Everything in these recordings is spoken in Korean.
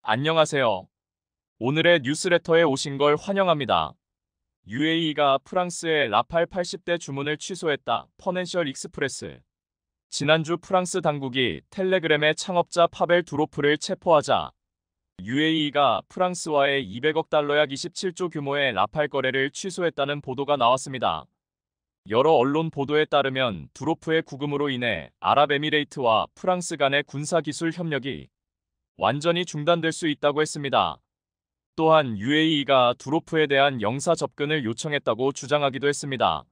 안녕하세요. 오늘의 뉴스레터에 오신 걸 환영합니다. UAE가 프랑스의 라팔 80대 주문을 취소했다. 퍼넨셜 익스프레스. 지난주 프랑스 당국이 텔레그램의 창업자 파벨 두로프를 체포하자 UAE가 프랑스와의 200억 달러 약 27조 규모의 라팔 거래를 취소했다는 보도가 나왔습니다. 여러 언론 보도에 따르면 두로프의 구금으로 인해 아랍에미레이트와 프랑스 간의 군사기술 협력이 완전히 중단될 수 있다고 했습니다. 또한 UAE가 두로프에 대한 영사 접근을 요청했다고 주장하기도 했습니다.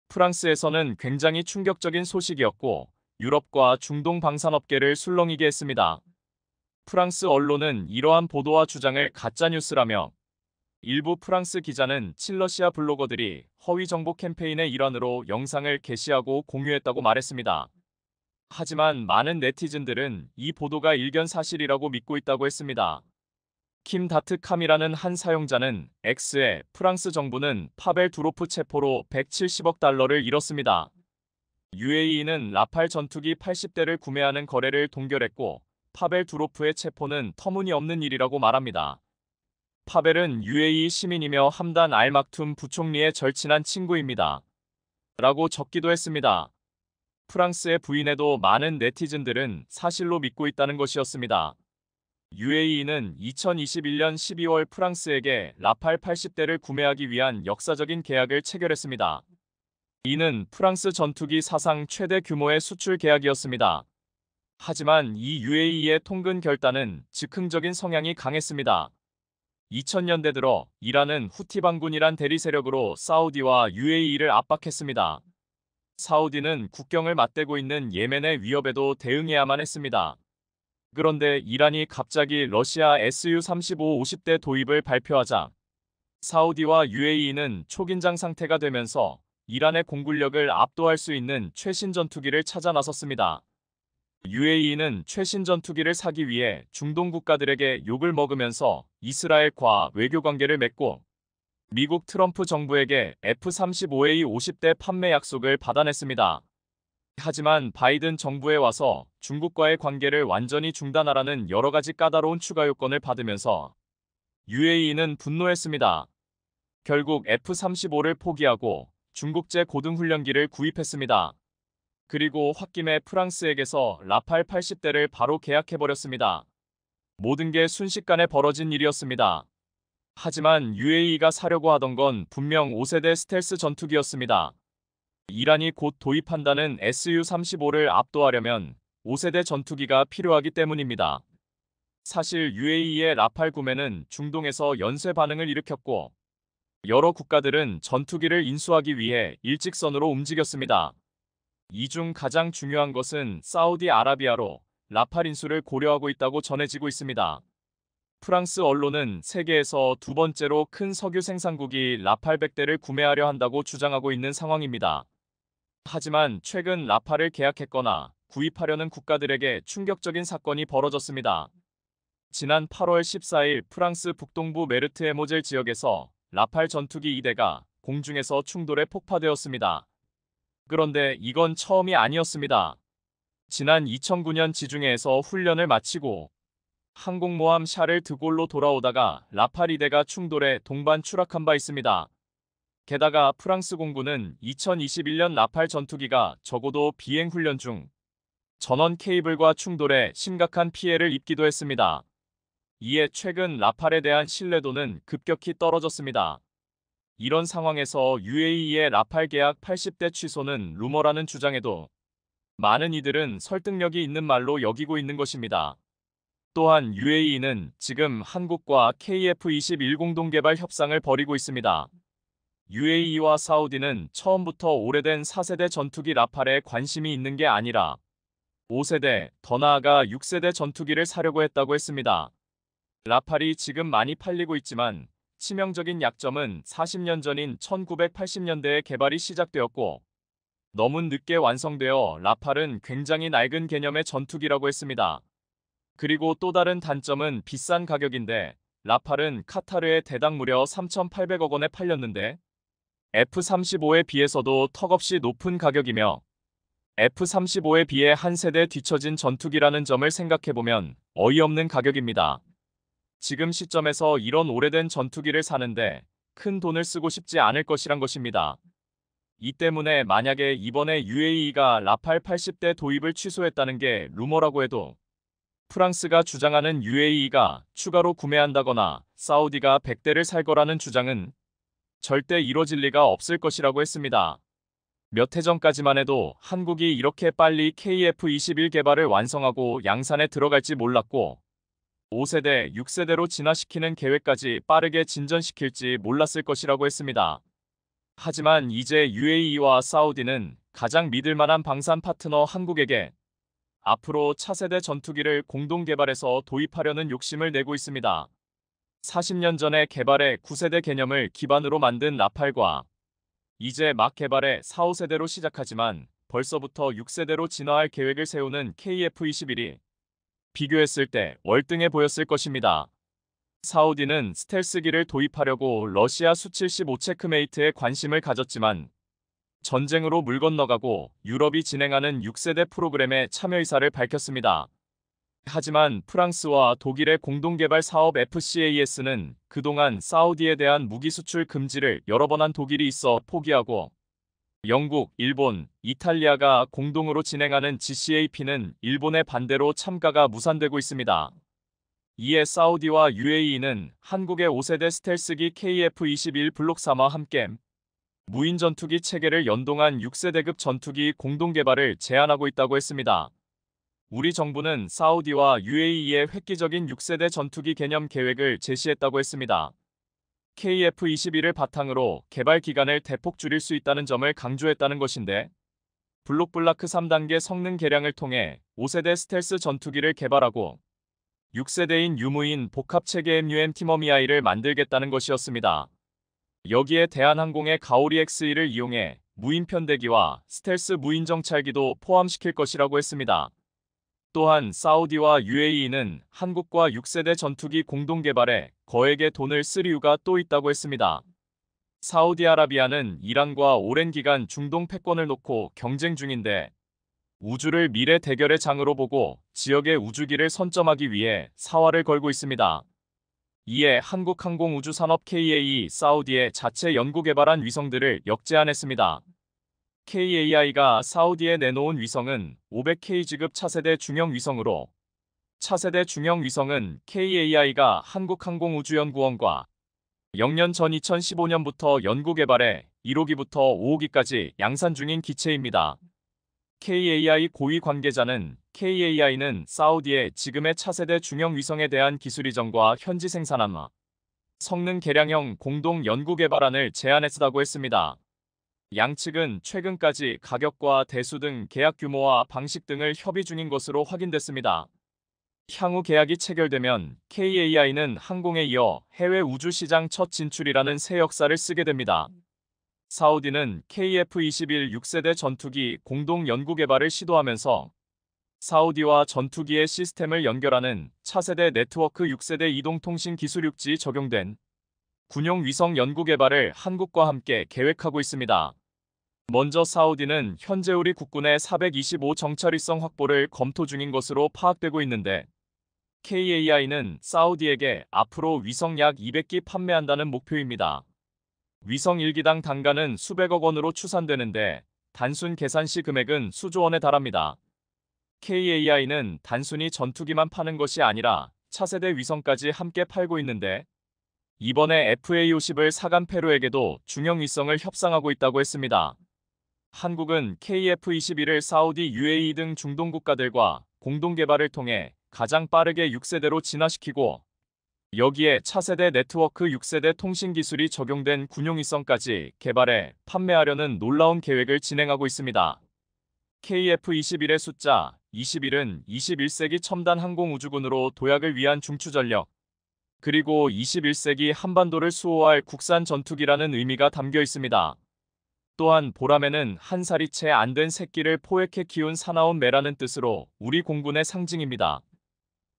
프랑스에서는 굉장히 충격적인 소식이었고 유럽과 중동 방산업계를 술렁이게 했습니다. 프랑스 언론은 이러한 보도와 주장을 가짜뉴스라며 일부 프랑스 기자는 친러시아 블로거들이 허위 정보 캠페인의 일환으로 영상을 게시하고 공유했다고 말했습니다. 하지만 많은 네티즌들은 이 보도가 일견 사실이라고 믿고 있다고 했습니다. 킴다트캄이라는 한 사용자는 X에 프랑스 정부는 파벨 두로프 체포로 170억 달러를 잃었습니다. UAE는 라팔 전투기 80대를 구매하는 거래를 동결했고 파벨 두로프의 체포는 터무니없는 일이라고 말합니다. 파벨은 UAE 시민이며 함단 알막툼 부총리의 절친한 친구입니다. 라고 적기도 했습니다. 프랑스의 부인에도 많은 네티즌들은 사실로 믿고 있다는 것이었습니다. UAE는 2021년 12월 프랑스에게 라팔 80대를 구매하기 위한 역사적인 계약을 체결했습니다. 이는 프랑스 전투기 사상 최대 규모의 수출 계약이었습니다. 하지만 이 UAE의 통근 결단은 즉흥적인 성향이 강했습니다. 2000년대 들어 이란은 후티 반군이란 대리 세력으로 사우디와 UAE를 압박했습니다. 사우디는 국경을 맞대고 있는 예멘의 위협에도 대응해야만 했습니다. 그런데 이란이 갑자기 러시아 Su-35 50대 도입을 발표하자 사우디와 UAE는 초긴장 상태가 되면서 이란의 공군력을 압도할 수 있는 최신 전투기를 찾아 나섰습니다. UAE는 최신 전투기를 사기 위해 중동 국가들에게 욕을 먹으면서 이스라엘과 외교 관계를 맺고 미국 트럼프 정부에게 F-35A 50대 판매 약속을 받아냈습니다. 하지만 바이든 정부에 와서 중국과의 관계를 완전히 중단하라는 여러 가지 까다로운 추가 요건을 받으면서 UAE는 분노했습니다. 결국 F-35를 포기하고 중국제 고등훈련기를 구입했습니다. 그리고 홧김에 프랑스에게서 라팔 80대를 바로 계약해버렸습니다. 모든 게 순식간에 벌어진 일이었습니다. 하지만 UAE가 사려고 하던 건 분명 5세대 스텔스 전투기였습니다. 이란이 곧 도입한다는 Su-35를 압도하려면 5세대 전투기가 필요하기 때문입니다. 사실 UAE의 라팔 구매는 중동에서 연쇄 반응을 일으켰고 여러 국가들은 전투기를 인수하기 위해 일직선으로 움직였습니다. 이 중 가장 중요한 것은 사우디아라비아로 라팔 인수를 고려하고 있다고 전해지고 있습니다. 프랑스 언론은 세계에서 두 번째로 큰 석유 생산국이 라팔 100대를 구매하려 한다고 주장하고 있는 상황입니다. 하지만 최근 라팔을 계약했거나 구입하려는 국가들에게 충격적인 사건이 벌어졌습니다. 지난 8월 14일 프랑스 북동부 메르트 에모젤 지역에서 라팔 전투기 2대가 공중에서 충돌해 폭파되었습니다. 그런데 이건 처음이 아니었습니다. 지난 2009년 지중해에서 훈련을 마치고 항공모함 샤를 드골로 돌아오다가 라팔 2대가 충돌해 동반 추락한 바 있습니다. 게다가 프랑스 공군은 2021년 라팔 전투기가 적어도 비행 훈련 중 전원 케이블과 충돌해 심각한 피해를 입기도 했습니다. 이에 최근 라팔에 대한 신뢰도는 급격히 떨어졌습니다. 이런 상황에서 UAE의 라팔 계약 80대 취소는 루머라는 주장에도 많은 이들은 설득력이 있는 말로 여기고 있는 것입니다. 또한 UAE는 지금 한국과 KF-21 공동개발 협상을 벌이고 있습니다. UAE와 사우디는 처음부터 오래된 4세대 전투기 라팔에 관심이 있는 게 아니라 5세대, 더 나아가 6세대 전투기를 사려고 했다고 했습니다. 라팔이 지금 많이 팔리고 있지만 치명적인 약점은 40년 전인 1980년대에 개발이 시작되었고 너무 늦게 완성되어 라팔은 굉장히 낡은 개념의 전투기라고 했습니다. 그리고 또 다른 단점은 비싼 가격인데 라팔은 카타르에 대당 무려 3,800억 원에 팔렸는데 F-35에 비해서도 턱없이 높은 가격이며 F-35에 비해 한 세대 뒤처진 전투기라는 점을 생각해보면 어이없는 가격입니다. 지금 시점에서 이런 오래된 전투기를 사는데 큰 돈을 쓰고 싶지 않을 것이란 것입니다. 이 때문에 만약에 이번에 UAE가 라팔 80대 도입을 취소했다는 게 루머라고 해도 프랑스가 주장하는 UAE가 추가로 구매한다거나 사우디가 100대를 살 거라는 주장은 절대 이뤄질 리가 없을 것이라고 했습니다. 몇 해 전까지만 해도 한국이 이렇게 빨리 KF-21 개발을 완성하고 양산에 들어갈지 몰랐고 5세대, 6세대로 진화시키는 계획까지 빠르게 진전시킬지 몰랐을 것이라고 했습니다. 하지만 이제 UAE와 사우디는 가장 믿을 만한 방산 파트너 한국에게 앞으로 차세대 전투기를 공동 개발해서 도입하려는 욕심을 내고 있습니다. 40년 전에 개발해 9세대 개념을 기반으로 만든 라팔과 이제 막 개발해 4, 5세대로 시작하지만 벌써부터 6세대로 진화할 계획을 세우는 KF-21이 비교했을 때 월등해 보였을 것입니다. 사우디는 스텔스기를 도입하려고 러시아 수-75 체크메이트에 관심을 가졌지만 전쟁으로 물 건너가고 유럽이 진행하는 6세대 프로그램에 참여 의사를 밝혔습니다. 하지만 프랑스와 독일의 공동개발 사업 FCAS는 그동안 사우디에 대한 무기 수출 금지를 여러 번 한 독일이 있어 포기하고 영국, 일본, 이탈리아가 공동으로 진행하는 GCAP는 일본의 반대로 참가가 무산되고 있습니다. 이에 사우디와 UAE는 한국의 5세대 스텔스기 KF-21 블록 3와 함께 무인 전투기 체계를 연동한 6세대급 전투기 공동 개발을 제안하고 있다고 했습니다. 우리 정부는 사우디와 UAE의 획기적인 6세대 전투기 개념 계획을 제시했다고 했습니다. KF-21을 바탕으로 개발 기간을 대폭 줄일 수 있다는 점을 강조했다는 것인데 블록블라크 3단계 성능 개량을 통해 5세대 스텔스 전투기를 개발하고 6세대인 유무인 복합체계 MUM-TMOMEI를 만들겠다는 것이었습니다. 여기에 대한항공의 가오리 X1을 이용해 무인 편대기와 스텔스 무인 정찰기도 포함시킬 것이라고 했습니다. 또한 사우디와 UAE는 한국과 6세대 전투기 공동 개발에 거액의 돈을 쓸 이유가 또 있다고 했습니다. 사우디아라비아는 이란과 오랜 기간 중동 패권을 놓고 경쟁 중인데 우주를 미래 대결의 장으로 보고 지역의 우주기를 선점하기 위해 사활을 걸고 있습니다. 이에 한국항공우주산업 KA 사우디의 자체 연구 개발한 위성들을 역제안했습니다. KAI가 사우디에 내놓은 위성은 500K급 차세대 중형 위성으로 차세대 중형 위성은 KAI가 한국항공우주연구원과 영년 전 2015년부터 연구 개발해 1호기부터 5호기까지 양산 중인 기체입니다. KAI 고위 관계자는 KAI는 사우디의 지금의 차세대 중형 위성에 대한 기술 이전과 현지 생산함, 성능 개량형 공동 연구 개발안을 제안했다고 했습니다. 양측은 최근까지 가격과 대수 등 계약 규모와 방식 등을 협의 중인 것으로 확인됐습니다. 향후 계약이 체결되면 KAI는 항공에 이어 해외 우주 시장 첫 진출이라는 새 역사를 쓰게 됩니다. 사우디는 KF-21 6세대 전투기 공동 연구 개발을 시도하면서 사우디와 전투기의 시스템을 연결하는 차세대 네트워크 6세대 이동통신 기술 육지 적용된 군용 위성 연구 개발을 한국과 함께 계획하고 있습니다. 먼저 사우디는 현재 우리 국군의 425 정찰위성 확보를 검토 중인 것으로 파악되고 있는데 KAI는 사우디에게 앞으로 위성 약 200기 판매한다는 목표입니다. 위성 1기당 단가는 수백억 원으로 추산되는데 단순 계산 시 금액은 수조 원에 달합니다. KAI는 단순히 전투기만 파는 것이 아니라 차세대 위성까지 함께 팔고 있는데 이번에 FA-50을 사간 페루에게도 중형 위성을 협상하고 있다고 했습니다. 한국은 KF-21을 사우디, UAE 등 중동 국가들과 공동 개발을 통해 가장 빠르게 6세대로 진화시키고 여기에 차세대 네트워크 6세대 통신 기술이 적용된 군용 위성까지 개발해 판매하려는 놀라운 계획을 진행하고 있습니다. KF-21의 숫자 21은 21세기 첨단 항공우주군으로 도약을 위한 중추전력 그리고 21세기 한반도를 수호할 국산 전투기라는 의미가 담겨 있습니다. 또한 보람에는 한 살이 채 안 된 새끼를 포획해 키운 사나운 매라는 뜻으로 우리 공군의 상징입니다.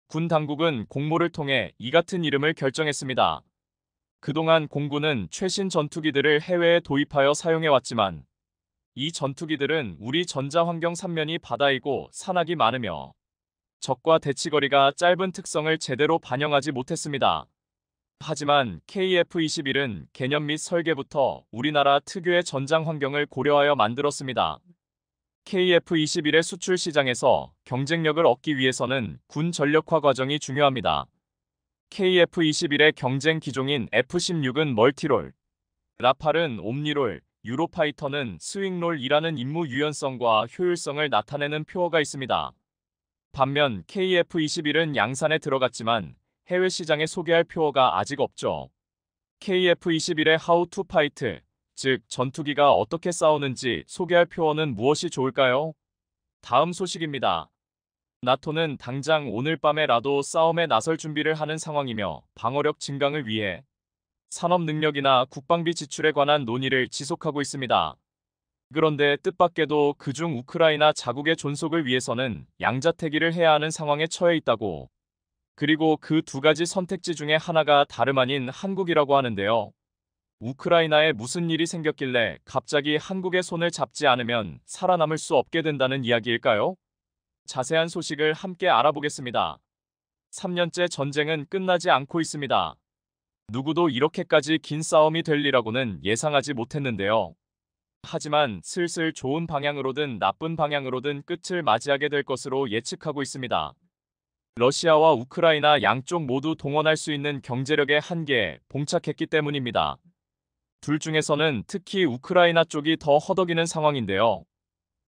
군 당국은 공모를 통해 이 같은 이름을 결정했습니다. 그동안 공군은 최신 전투기들을 해외에 도입하여 사용해왔지만 이 전투기들은 우리 전자환경 3면이 바다이고 산악이 많으며 적과 대치거리가 짧은 특성을 제대로 반영하지 못했습니다. 하지만 KF-21은 개념 및 설계부터 우리나라 특유의 전장 환경을 고려하여 만들었습니다. KF-21의 수출 시장에서 경쟁력을 얻기 위해서는 군 전력화 과정이 중요합니다. KF-21의 경쟁 기종인 F-16은 멀티롤, 라팔은 옴니롤, 유로파이터는 스윙롤이라는 임무 유연성과 효율성을 나타내는 표어가 있습니다. 반면 KF-21은 양산에 들어갔지만 해외 시장에 소개할 표어가 아직 없죠. KF-21의 How to Fight, 즉 전투기가 어떻게 싸우는지 소개할 표어는 무엇이 좋을까요? 다음 소식입니다. 나토는 당장 오늘 밤에라도 싸움에 나설 준비를 하는 상황이며 방어력 증강을 위해 산업 능력이나 국방비 지출에 관한 논의를 지속하고 있습니다. 그런데 뜻밖에도 그중 우크라이나 자국의 존속을 위해서는 양자택일을 해야 하는 상황에 처해 있다고. 그리고 그 두 가지 선택지 중에 하나가 다름 아닌 한국이라고 하는데요. 우크라이나에 무슨 일이 생겼길래 갑자기 한국의 손을 잡지 않으면 살아남을 수 없게 된다는 이야기일까요? 자세한 소식을 함께 알아보겠습니다. 3년째 전쟁은 끝나지 않고 있습니다. 누구도 이렇게까지 긴 싸움이 될 리라고는 예상하지 못했는데요. 하지만 슬슬 좋은 방향으로든 나쁜 방향으로든 끝을 맞이하게 될 것으로 예측하고 있습니다. 러시아와 우크라이나 양쪽 모두 동원할 수 있는 경제력의 한계에 봉착했기 때문입니다. 둘 중에서는 특히 우크라이나 쪽이 더 허덕이는 상황인데요.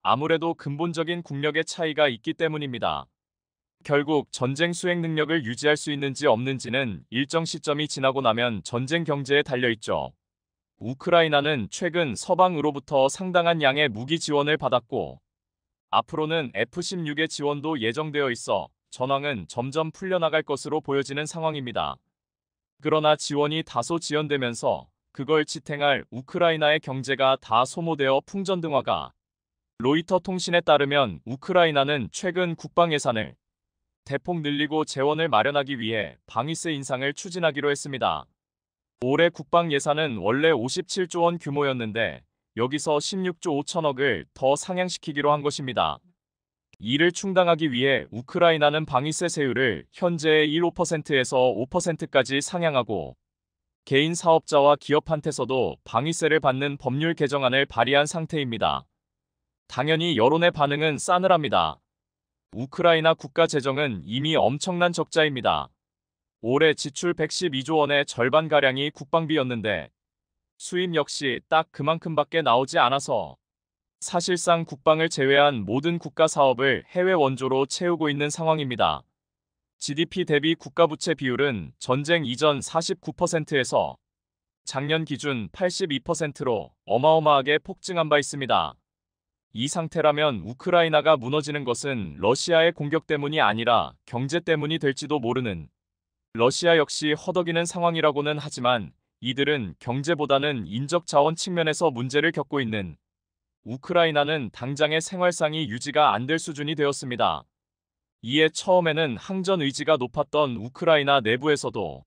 아무래도 근본적인 국력의 차이가 있기 때문입니다. 결국 전쟁 수행 능력을 유지할 수 있는지 없는지는 일정 시점이 지나고 나면 전쟁 경제에 달려있죠. 우크라이나는 최근 서방으로부터 상당한 양의 무기 지원을 받았고 앞으로는 F-16의 지원도 예정되어 있어 전황은 점점 풀려나갈 것으로 보여지는 상황입니다. 그러나 지원이 다소 지연되면서 그걸 지탱할 우크라이나의 경제가 다 소모되어 풍전등화가. 로이터 통신에 따르면 우크라이나는 최근 국방 예산을 대폭 늘리고 재원을 마련하기 위해 방위세 인상을 추진하기로 했습니다. 올해 국방 예산은 원래 57조 원 규모였는데 여기서 16조 5천억을 더 상향시키기로 한 것입니다. 이를 충당하기 위해 우크라이나는 방위세 세율을 현재의 1.5%에서 5%까지 상향하고 개인 사업자와 기업한테서도 방위세를 받는 법률 개정안을 발의한 상태입니다. 당연히 여론의 반응은 싸늘합니다. 우크라이나 국가 재정은 이미 엄청난 적자입니다. 올해 지출 112조 원의 절반가량이 국방비였는데 수입 역시 딱 그만큼밖에 나오지 않아서 사실상 국방을 제외한 모든 국가 사업을 해외 원조로 채우고 있는 상황입니다. GDP 대비 국가부채 비율은 전쟁 이전 49%에서 작년 기준 82%로 어마어마하게 폭증한 바 있습니다. 이 상태라면 우크라이나가 무너지는 것은 러시아의 공격 때문이 아니라 경제 때문이 될지도 모르는. 러시아 역시 허덕이는 상황이라고는 하지만 이들은 경제보다는 인적 자원 측면에서 문제를 겪고 있는. 우크라이나는 당장의 생활상이 유지가 안 될 수준이 되었습니다. 이에 처음에는 항전 의지가 높았던 우크라이나 내부에서도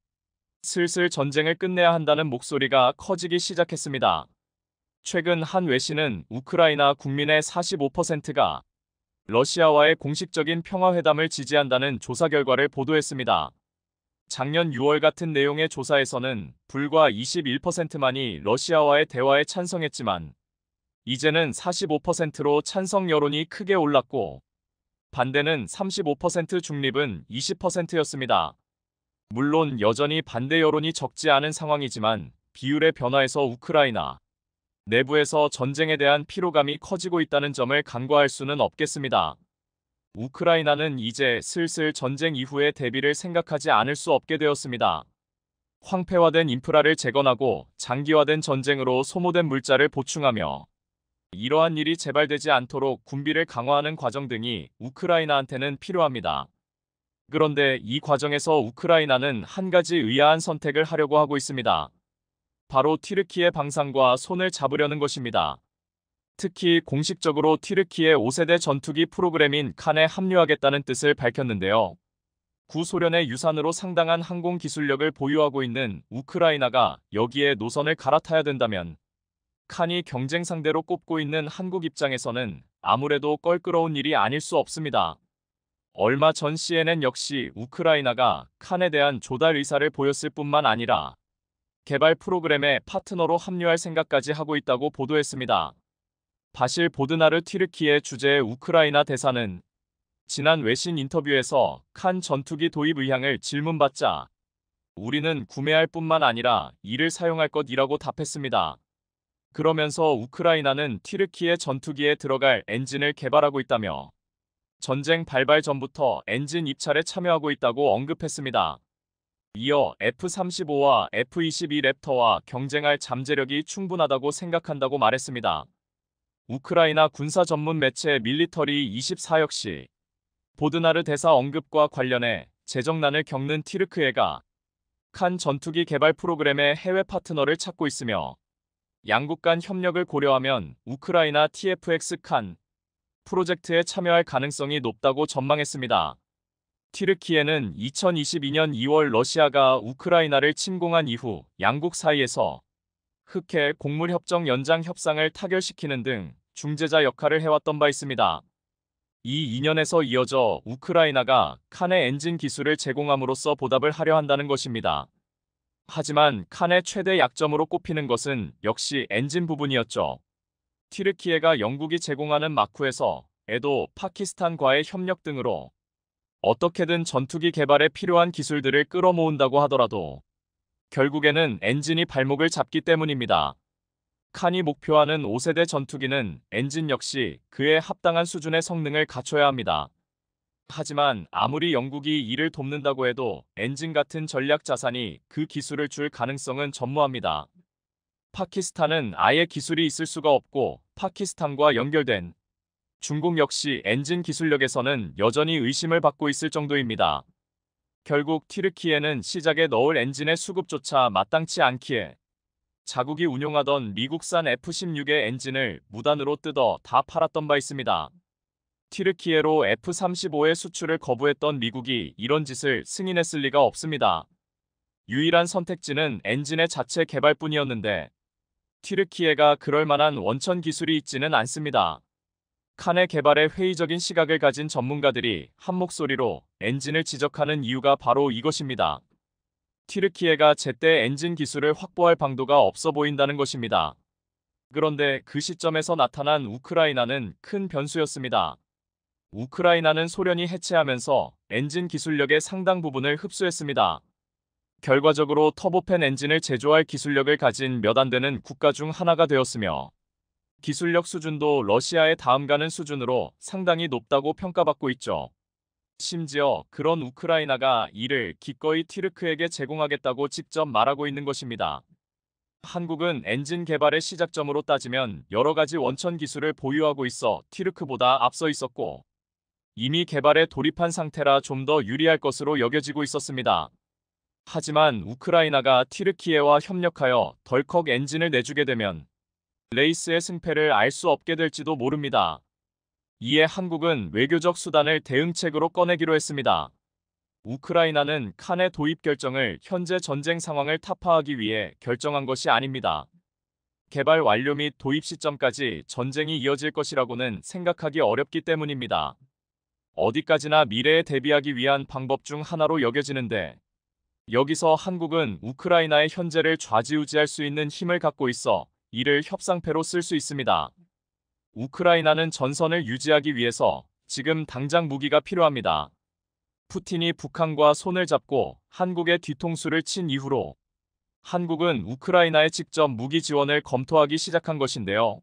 슬슬 전쟁을 끝내야 한다는 목소리가 커지기 시작했습니다. 최근 한 외신은 우크라이나 국민의 45%가 러시아와의 공식적인 평화회담을 지지한다는 조사 결과를 보도했습니다. 작년 6월 같은 내용의 조사에서는 불과 21%만이 러시아와의 대화에 찬성했지만 이제는 45%로 찬성 여론이 크게 올랐고 반대는 35% 중립은 20%였습니다. 물론 여전히 반대 여론이 적지 않은 상황이지만 비율의 변화에서 우크라이나 내부에서 전쟁에 대한 피로감이 커지고 있다는 점을 간과할 수는 없겠습니다. 우크라이나는 이제 슬슬 전쟁 이후의 대비를 생각하지 않을 수 없게 되었습니다. 황폐화된 인프라를 재건하고 장기화된 전쟁으로 소모된 물자를 보충하며 이러한 일이 재발되지 않도록 군비를 강화하는 과정 등이 우크라이나한테는 필요합니다. 그런데 이 과정에서 우크라이나는 한 가지 의아한 선택을 하려고 하고 있습니다. 바로 튀르키예 방산과 손을 잡으려는 것입니다. 특히 공식적으로 튀르키예 5세대 전투기 프로그램인 칸에 합류하겠다는 뜻을 밝혔는데요. 구소련의 유산으로 상당한 항공 기술력을 보유하고 있는 우크라이나가 여기에 노선을 갈아타야 된다면 칸이 경쟁 상대로 꼽고 있는 한국 입장에서는 아무래도 껄끄러운 일이 아닐 수 없습니다. 얼마 전 CNN 역시 우크라이나가 칸에 대한 조달 의사를 보였을 뿐만 아니라 개발 프로그램의 파트너로 합류할 생각까지 하고 있다고 보도했습니다. 바실 보드나르 튀르키예 주재 우크라이나 대사는 지난 외신 인터뷰에서 칸 전투기 도입 의향을 질문받자 우리는 구매할 뿐만 아니라 이를 사용할 것이라고 답했습니다. 그러면서 우크라이나는 튀르키예 전투기에 들어갈 엔진을 개발하고 있다며 전쟁 발발 전부터 엔진 입찰에 참여하고 있다고 언급했습니다. 이어 F-35와 F-22 랩터와 경쟁할 잠재력이 충분하다고 생각한다고 말했습니다. 우크라이나 군사 전문 매체 밀리터리24 역시 보드나르 대사 언급과 관련해 재정난을 겪는 튀르키예가 칸 전투기 개발 프로그램의 해외 파트너를 찾고 있으며 양국 간 협력을 고려하면 우크라이나 TFX 칸 프로젝트에 참여할 가능성이 높다고 전망했습니다. 튀르키예는 2022년 2월 러시아가 우크라이나를 침공한 이후 양국 사이에서 흑해 곡물협정 연장 협상을 타결시키는 등 중재자 역할을 해왔던 바 있습니다. 이 2년에서 이어져 우크라이나가 칸의 엔진 기술을 제공함으로써 보답을 하려 한다는 것입니다. 하지만 칸의 최대 약점으로 꼽히는 것은 역시 엔진 부분이었죠. 튀르키예가 영국이 제공하는 마쿠에서 에도 파키스탄과의 협력 등으로 어떻게든 전투기 개발에 필요한 기술들을 끌어모은다고 하더라도 결국에는 엔진이 발목을 잡기 때문입니다. 칸이 목표하는 5세대 전투기는 엔진 역시 그에 합당한 수준의 성능을 갖춰야 합니다. 하지만 아무리 영국이 이를 돕는다고 해도 엔진 같은 전략 자산이 그 기술을 줄 가능성은 전무합니다. 파키스탄은 아예 기술이 있을 수가 없고 파키스탄과 연결된 중국 역시 엔진 기술력에서는 여전히 의심을 받고 있을 정도입니다. 결국 튀르키예는 시작에 넣을 엔진의 수급조차 마땅치 않기에 자국이 운용하던 미국산 F-16의 엔진을 무단으로 뜯어 다 팔았던 바 있습니다. 튀르키예로 F-35의 수출을 거부했던 미국이 이런 짓을 승인했을 리가 없습니다. 유일한 선택지는 엔진의 자체 개발뿐이었는데 튀르키예가 그럴 만한 원천 기술이 있지는 않습니다. 칸의 개발에 회의적인 시각을 가진 전문가들이 한 목소리로 엔진을 지적하는 이유가 바로 이것입니다. 튀르키예가 제때 엔진 기술을 확보할 방도가 없어 보인다는 것입니다. 그런데 그 시점에서 나타난 우크라이나는 큰 변수였습니다. 우크라이나는 소련이 해체하면서 엔진 기술력의 상당 부분을 흡수했습니다. 결과적으로 터보팬 엔진을 제조할 기술력을 가진 몇 안 되는 국가 중 하나가 되었으며 기술력 수준도 러시아에 다음가는 수준으로 상당히 높다고 평가받고 있죠. 심지어 그런 우크라이나가 이를 기꺼이 튀르크에게 제공하겠다고 직접 말하고 있는 것입니다. 한국은 엔진 개발의 시작점으로 따지면 여러 가지 원천 기술을 보유하고 있어 튀르크보다 앞서 있었고 이미 개발에 돌입한 상태라 좀 더 유리할 것으로 여겨지고 있었습니다. 하지만 우크라이나가 튀르키예와 협력하여 덜컥 엔진을 내주게 되면 레이스의 승패를 알 수 없게 될지도 모릅니다. 이에 한국은 외교적 수단을 대응책으로 꺼내기로 했습니다. 우크라이나는 칸의 도입 결정을 현재 전쟁 상황을 타파하기 위해 결정한 것이 아닙니다. 개발 완료 및 도입 시점까지 전쟁이 이어질 것이라고는 생각하기 어렵기 때문입니다. 어디까지나 미래에 대비하기 위한 방법 중 하나로 여겨지는데 여기서 한국은 우크라이나의 현재를 좌지우지할 수 있는 힘을 갖고 있어 이를 협상패로 쓸 수 있습니다. 우크라이나는 전선을 유지하기 위해서 지금 당장 무기가 필요합니다. 푸틴이 북한과 손을 잡고 한국의 뒤통수를 친 이후로 한국은 우크라이나에 직접 무기 지원을 검토하기 시작한 것인데요.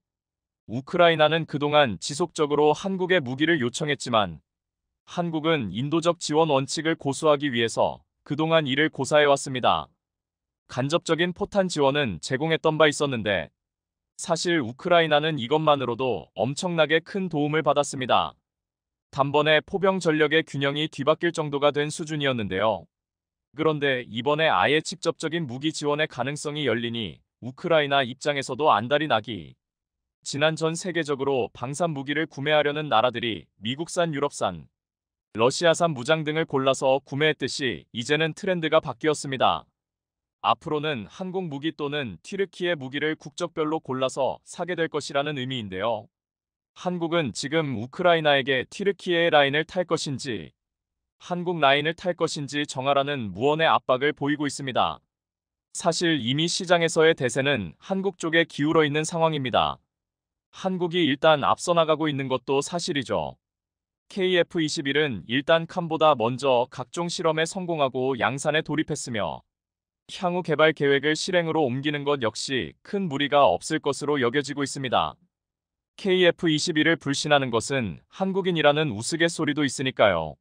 우크라이나는 그동안 지속적으로 한국에 무기를 요청했지만 한국은 인도적 지원 원칙을 고수하기 위해서 그동안 이를 고사해왔습니다. 간접적인 포탄 지원은 제공했던 바 있었는데 사실 우크라이나는 이것만으로도 엄청나게 큰 도움을 받았습니다. 단번에 포병 전력의 균형이 뒤바뀔 정도가 된 수준이었는데요. 그런데 이번에 아예 직접적인 무기 지원의 가능성이 열리니 우크라이나 입장에서도 안달이 나기. 지난 전 세계적으로 방산 무기를 구매하려는 나라들이 미국산, 유럽산, 러시아산 무장 등을 골라서 구매했듯이 이제는 트렌드가 바뀌었습니다. 앞으로는 한국 무기 또는 튀르키예 무기를 국적별로 골라서 사게 될 것이라는 의미인데요. 한국은 지금 우크라이나에게 튀르키예의 라인을 탈 것인지 한국 라인을 탈 것인지 정하라는 무언의 압박을 보이고 있습니다. 사실 이미 시장에서의 대세는 한국 쪽에 기울어 있는 상황입니다. 한국이 일단 앞서 나가고 있는 것도 사실이죠. KF21은 일단 칸보다 먼저 각종 실험에 성공하고 양산에 돌입했으며 향후 개발 계획을 실행으로 옮기는 것 역시 큰 무리가 없을 것으로 여겨지고 있습니다. KF21을 불신하는 것은 한국인이라는 우스갯소리도 있으니까요.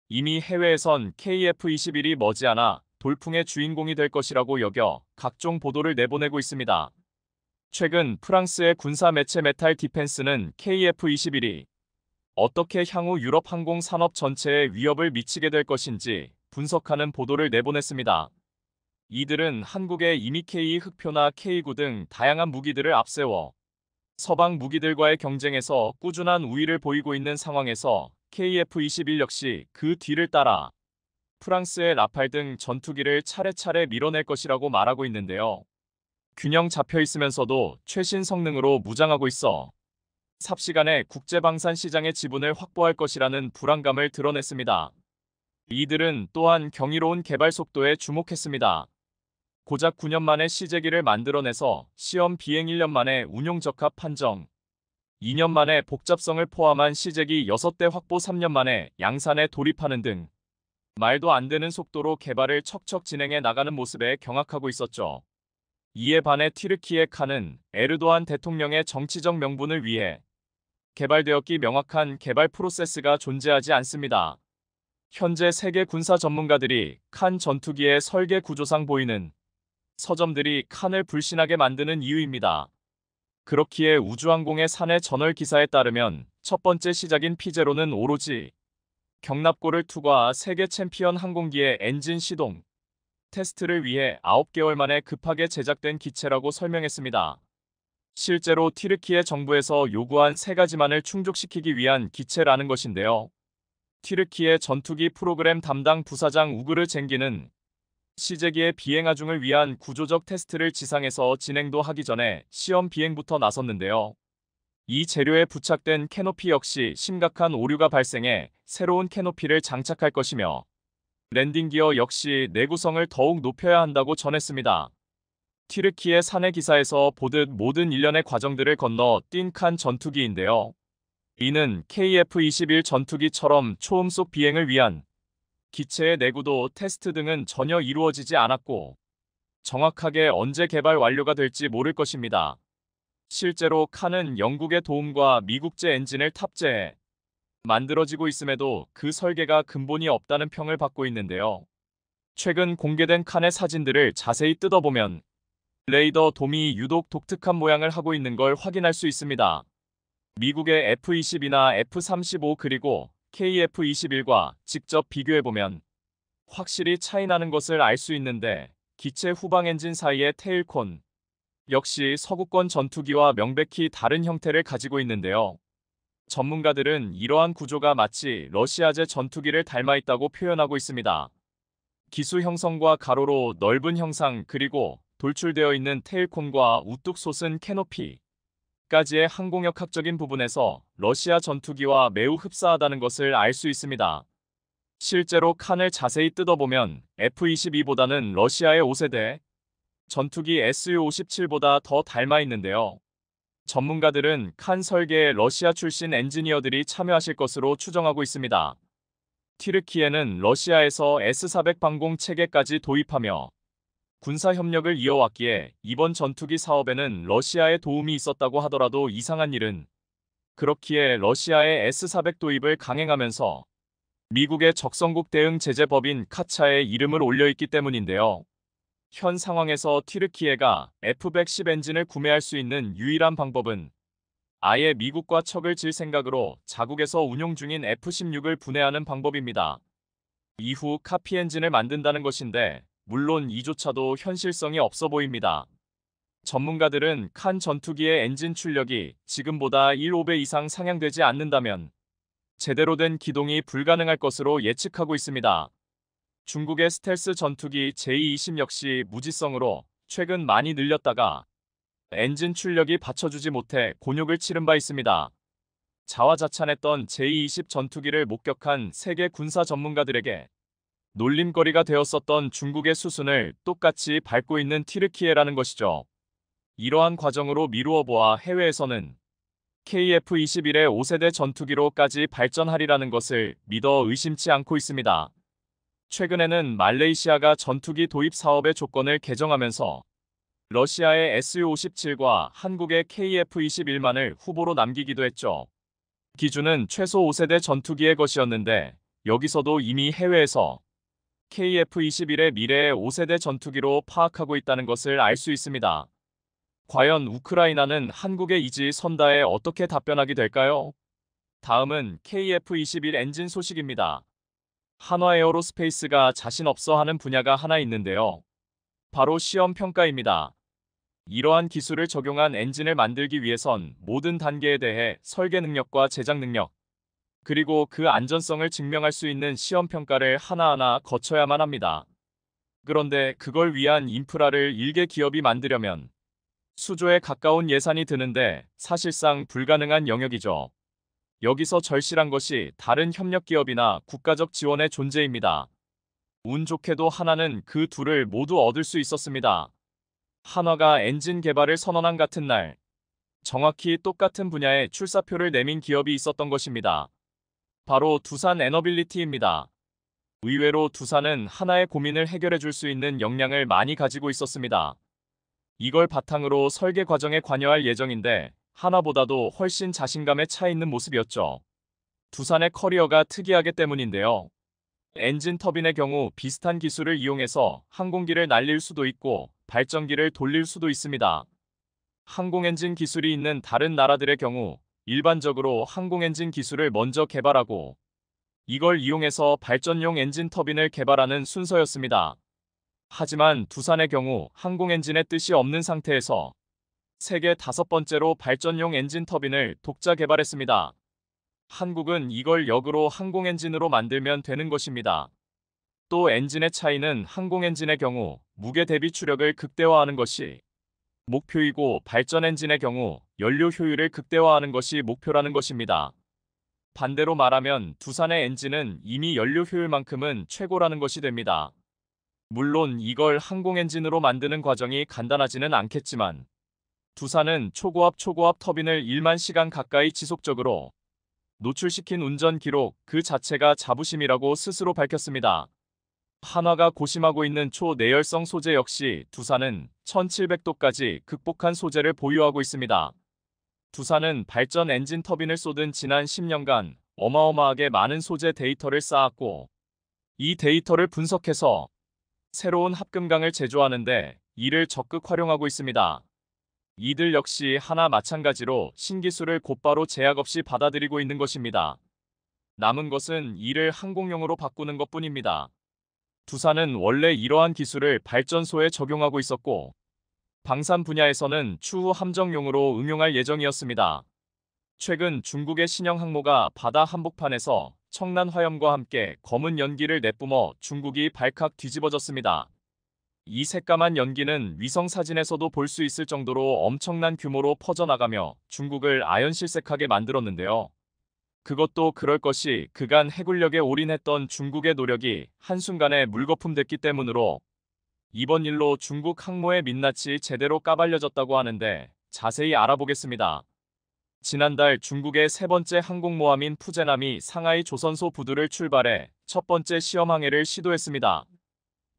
이미 해외에선 KF21이 머지않아 돌풍의 주인공이 될 것이라고 여겨 각종 보도를 내보내고 있습니다. 최근 프랑스의 군사 매체 메탈 디펜스는 KF21이 어떻게 향후 유럽 항공 산업 전체에 위협을 미치게 될 것인지 분석하는 보도를 내보냈습니다. 이들은 한국의 이미 K 흑표나 K9 등 다양한 무기들을 앞세워 서방 무기들과의 경쟁에서 꾸준한 우위를 보이고 있는 상황에서 KF21 역시 그 뒤를 따라 프랑스의 라팔 등 전투기를 차례차례 밀어낼 것이라고 말하고 있는데요. 균형 잡혀 있으면서도 최신 성능으로 무장하고 있어 삽시간에 국제방산 시장의 지분을 확보할 것이라는 불안감을 드러냈습니다. 이들은 또한 경이로운 개발 속도에 주목했습니다. 고작 9년 만에 시제기를 만들어내서 시험 비행 1년 만에 운용 적합 판정, 2년 만에 복잡성을 포함한 시제기 6대 확보 3년 만에 양산에 돌입하는 등 말도 안 되는 속도로 개발을 척척 진행해 나가는 모습에 경악하고 있었죠. 이에 반해 튀르키예 칸은 에르도안 대통령의 정치적 명분을 위해 개발되었기 명확한 개발 프로세스가 존재하지 않습니다. 현재 세계 군사 전문가들이 칸 전투기의 설계 구조상 보이는 서점들이 칸을 불신하게 만드는 이유입니다. 그렇기에 우주항공의 사내 저널 기사에 따르면 첫 번째 시작인 피제로는 오로지 경납고를 투과 세계 챔피언 항공기의 엔진 시동 테스트를 위해 9개월 만에 급하게 제작된 기체라고 설명했습니다. 실제로 튀르키예 정부에서 요구한 세 가지만을 충족시키기 위한 기체라는 것인데요. 튀르키예 전투기 프로그램 담당 부사장 우그르 쟁기는 시제기의 비행하중을 위한 구조적 테스트를 지상에서 진행도 하기 전에 시험 비행부터 나섰는데요. 이 재료에 부착된 캐노피 역시 심각한 오류가 발생해 새로운 캐노피를 장착할 것이며 랜딩 기어 역시 내구성을 더욱 높여야 한다고 전했습니다. 튀르키예 사내 기사에서 보듯 모든 일련의 과정들을 건너 뛴 칸 전투기인데요. 이는 KF-21 전투기처럼 초음속 비행을 위한 기체의 내구도 테스트 등은 전혀 이루어지지 않았고 정확하게 언제 개발 완료가 될지 모를 것입니다. 실제로 칸은 영국의 도움과 미국제 엔진을 탑재해 만들어지고 있음에도 그 설계가 근본이 없다는 평을 받고 있는데요. 최근 공개된 칸의 사진들을 자세히 뜯어보면 레이더 돔이 유독 독특한 모양을 하고 있는 걸 확인할 수 있습니다. 미국의 F-22나 F-35 그리고 KF-21과 직접 비교해보면 확실히 차이 나는 것을 알 수 있는데 기체 후방 엔진 사이의 테일콘 역시 서구권 전투기와 명백히 다른 형태를 가지고 있는데요. 전문가들은 이러한 구조가 마치 러시아제 전투기를 닮아 있다고 표현하고 있습니다. 기수 형성과 가로로 넓은 형상 그리고 돌출되어 있는 테일콘과 우뚝 솟은 캐노피 까지의 항공역학적인 부분에서 러시아 전투기와 매우 흡사하다는 것을 알 수 있습니다. 실제로 칸을 자세히 뜯어보면 F-22보다는 러시아의 5세대 전투기 Su-57보다 더 닮아 있는데요. 전문가들은 칸 설계에 러시아 출신 엔지니어들이 참여하실 것으로 추정하고 있습니다. 튀르키예는 러시아에서 S-400 방공 체계까지 도입하며 군사 협력을 이어왔기에 이번 전투기 사업에는 러시아의 도움이 있었다고 하더라도 이상한 일은 그렇기에 러시아의 S-400 도입을 강행하면서 미국의 적성국 대응 제재법인 카차에 이름을 올려있기 때문인데요. 현 상황에서 튀르키예가 F-110 엔진을 구매할 수 있는 유일한 방법은 아예 미국과 척을 질 생각으로 자국에서 운용 중인 F-16을 분해하는 방법입니다. 이후 카피 엔진을 만든다는 것인데 물론 이조차도 현실성이 없어 보입니다. 전문가들은 칸 전투기의 엔진 출력이 지금보다 1.5배 이상 상향되지 않는다면 제대로 된 기동이 불가능할 것으로 예측하고 있습니다. 중국의 스텔스 전투기 J-20 역시 무지성으로 최근 많이 늘렸다가 엔진 출력이 받쳐주지 못해 곤욕을 치른 바 있습니다. 자화자찬했던 제-20 전투기를 목격한 세계 군사 전문가들에게 놀림거리가 되었었던 중국의 수순을 똑같이 밟고 있는 튀르키예라는 것이죠. 이러한 과정으로 미루어 보아 해외에서는 KF-21의 5세대 전투기로까지 발전하리라는 것을 믿어 의심치 않고 있습니다. 최근에는 말레이시아가 전투기 도입 사업의 조건을 개정하면서 러시아의 Su-57과 한국의 KF-21만을 후보로 남기기도 했죠. 기준은 최소 5세대 전투기의 것이었는데 여기서도 이미 해외에서 KF-21의 미래의 5세대 전투기로 파악하고 있다는 것을 알 수 있습니다. 과연 우크라이나는 한국의 이지 선다에 어떻게 답변하게 될까요? 다음은 KF-21 엔진 소식입니다. 한화에어로스페이스가 자신 없어 하는 분야가 하나 있는데요. 바로 시험 평가입니다. 이러한 기술을 적용한 엔진을 만들기 위해선 모든 단계에 대해 설계 능력과 제작 능력, 그리고 그 안전성을 증명할 수 있는 시험 평가를 하나하나 거쳐야만 합니다. 그런데 그걸 위한 인프라를 일개 기업이 만들려면 수조에 가까운 예산이 드는데 사실상 불가능한 영역이죠. 여기서 절실한 것이 다른 협력 기업이나 국가적 지원의 존재입니다. 운 좋게도 하나는 그 둘을 모두 얻을 수 있었습니다. 한화가 엔진 개발을 선언한 같은 날, 정확히 똑같은 분야에 출사표를 내민 기업이 있었던 것입니다. 바로 두산 에너빌리티입니다. 의외로 두산은 하나의 고민을 해결해 줄 수 있는 역량을 많이 가지고 있었습니다. 이걸 바탕으로 설계 과정에 관여할 예정인데 하나보다도 훨씬 자신감에 차 있는 모습이었죠. 두산의 커리어가 특이하기 때문인데요. 엔진 터빈의 경우 비슷한 기술을 이용해서 항공기를 날릴 수도 있고 발전기를 돌릴 수도 있습니다. 항공엔진 기술이 있는 다른 나라들의 경우 일반적으로 항공엔진 기술을 먼저 개발하고 이걸 이용해서 발전용 엔진 터빈을 개발하는 순서였습니다. 하지만 두산의 경우 항공엔진의 뜻이 없는 상태에서 세계 5번째로 발전용 엔진 터빈을 독자 개발했습니다. 한국은 이걸 역으로 항공엔진으로 만들면 되는 것입니다. 또 엔진의 차이는 항공엔진의 경우 무게 대비 추력을 극대화하는 것이 목표이고 발전 엔진의 경우 연료 효율을 극대화하는 것이 목표라는 것입니다. 반대로 말하면 두산의 엔진은 이미 연료 효율만큼은 최고라는 것이 됩니다. 물론 이걸 항공엔진으로 만드는 과정이 간단하지는 않겠지만 두산은 초고압 터빈을 1만 시간 가까이 지속적으로 노출시킨 운전 기록 그 자체가 자부심이라고 스스로 밝혔습니다. 한화가 고심하고 있는 초내열성 소재 역시 두산은 1700도까지 극복한 소재를 보유하고 있습니다. 두산은 발전 엔진 터빈을 쏟은 지난 10년간 어마어마하게 많은 소재 데이터를 쌓았고 이 데이터를 분석해서 새로운 합금강을 제조하는데 이를 적극 활용하고 있습니다. 이들 역시 하나 마찬가지로 신기술을 곧바로 제약 없이 받아들이고 있는 것입니다. 남은 것은 이를 항공용으로 바꾸는 것뿐입니다. 두산은 원래 이러한 기술을 발전소에 적용하고 있었고 방산 분야에서는 추후 함정용으로 응용할 예정이었습니다. 최근 중국의 신형 항모가 바다 한복판에서 청란 화염과 함께 검은 연기를 내뿜어 중국이 발칵 뒤집어졌습니다. 이 새까만 연기는 위성 사진에서도 볼 수 있을 정도로 엄청난 규모로 퍼져나가며 중국을 아연실색하게 만들었는데요. 그것도 그럴 것이 그간 해군력에 올인했던 중국의 노력이 한순간에 물거품됐기 때문으로 이번 일로 중국 항모의 민낯이 제대로 까발려졌다고 하는데 자세히 알아보겠습니다. 지난달 중국의 세 번째 항공모함인 푸젠함이 상하이 조선소 부두를 출발해 첫 번째 시험 항해를 시도했습니다.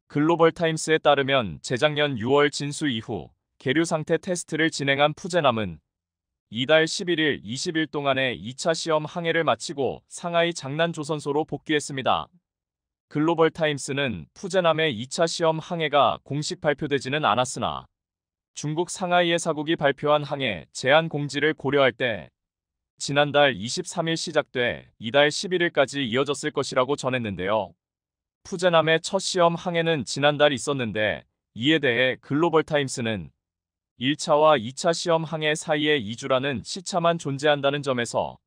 글로벌타임스에 따르면 재작년 6월 진수 이후 계류 상태 테스트를 진행한 푸젠함은 이달 11일 20일 동안의 2차 시험 항해를 마치고 상하이 장난조선소로 복귀했습니다. 글로벌타임스는 푸젠함의 2차 시험 항해가 공식 발표되지는 않았으나 중국 상하이의 사국이 발표한 항해 제한 공지를 고려할 때 지난달 23일 시작돼 이달 11일까지 이어졌을 것이라고 전했는데요. 푸젠함의 첫 시험 항해는 지난달 있었는데 이에 대해 글로벌타임스는 1차와 2차 시험 항해 사이에 2주라는 시차만 존재한다는 점에서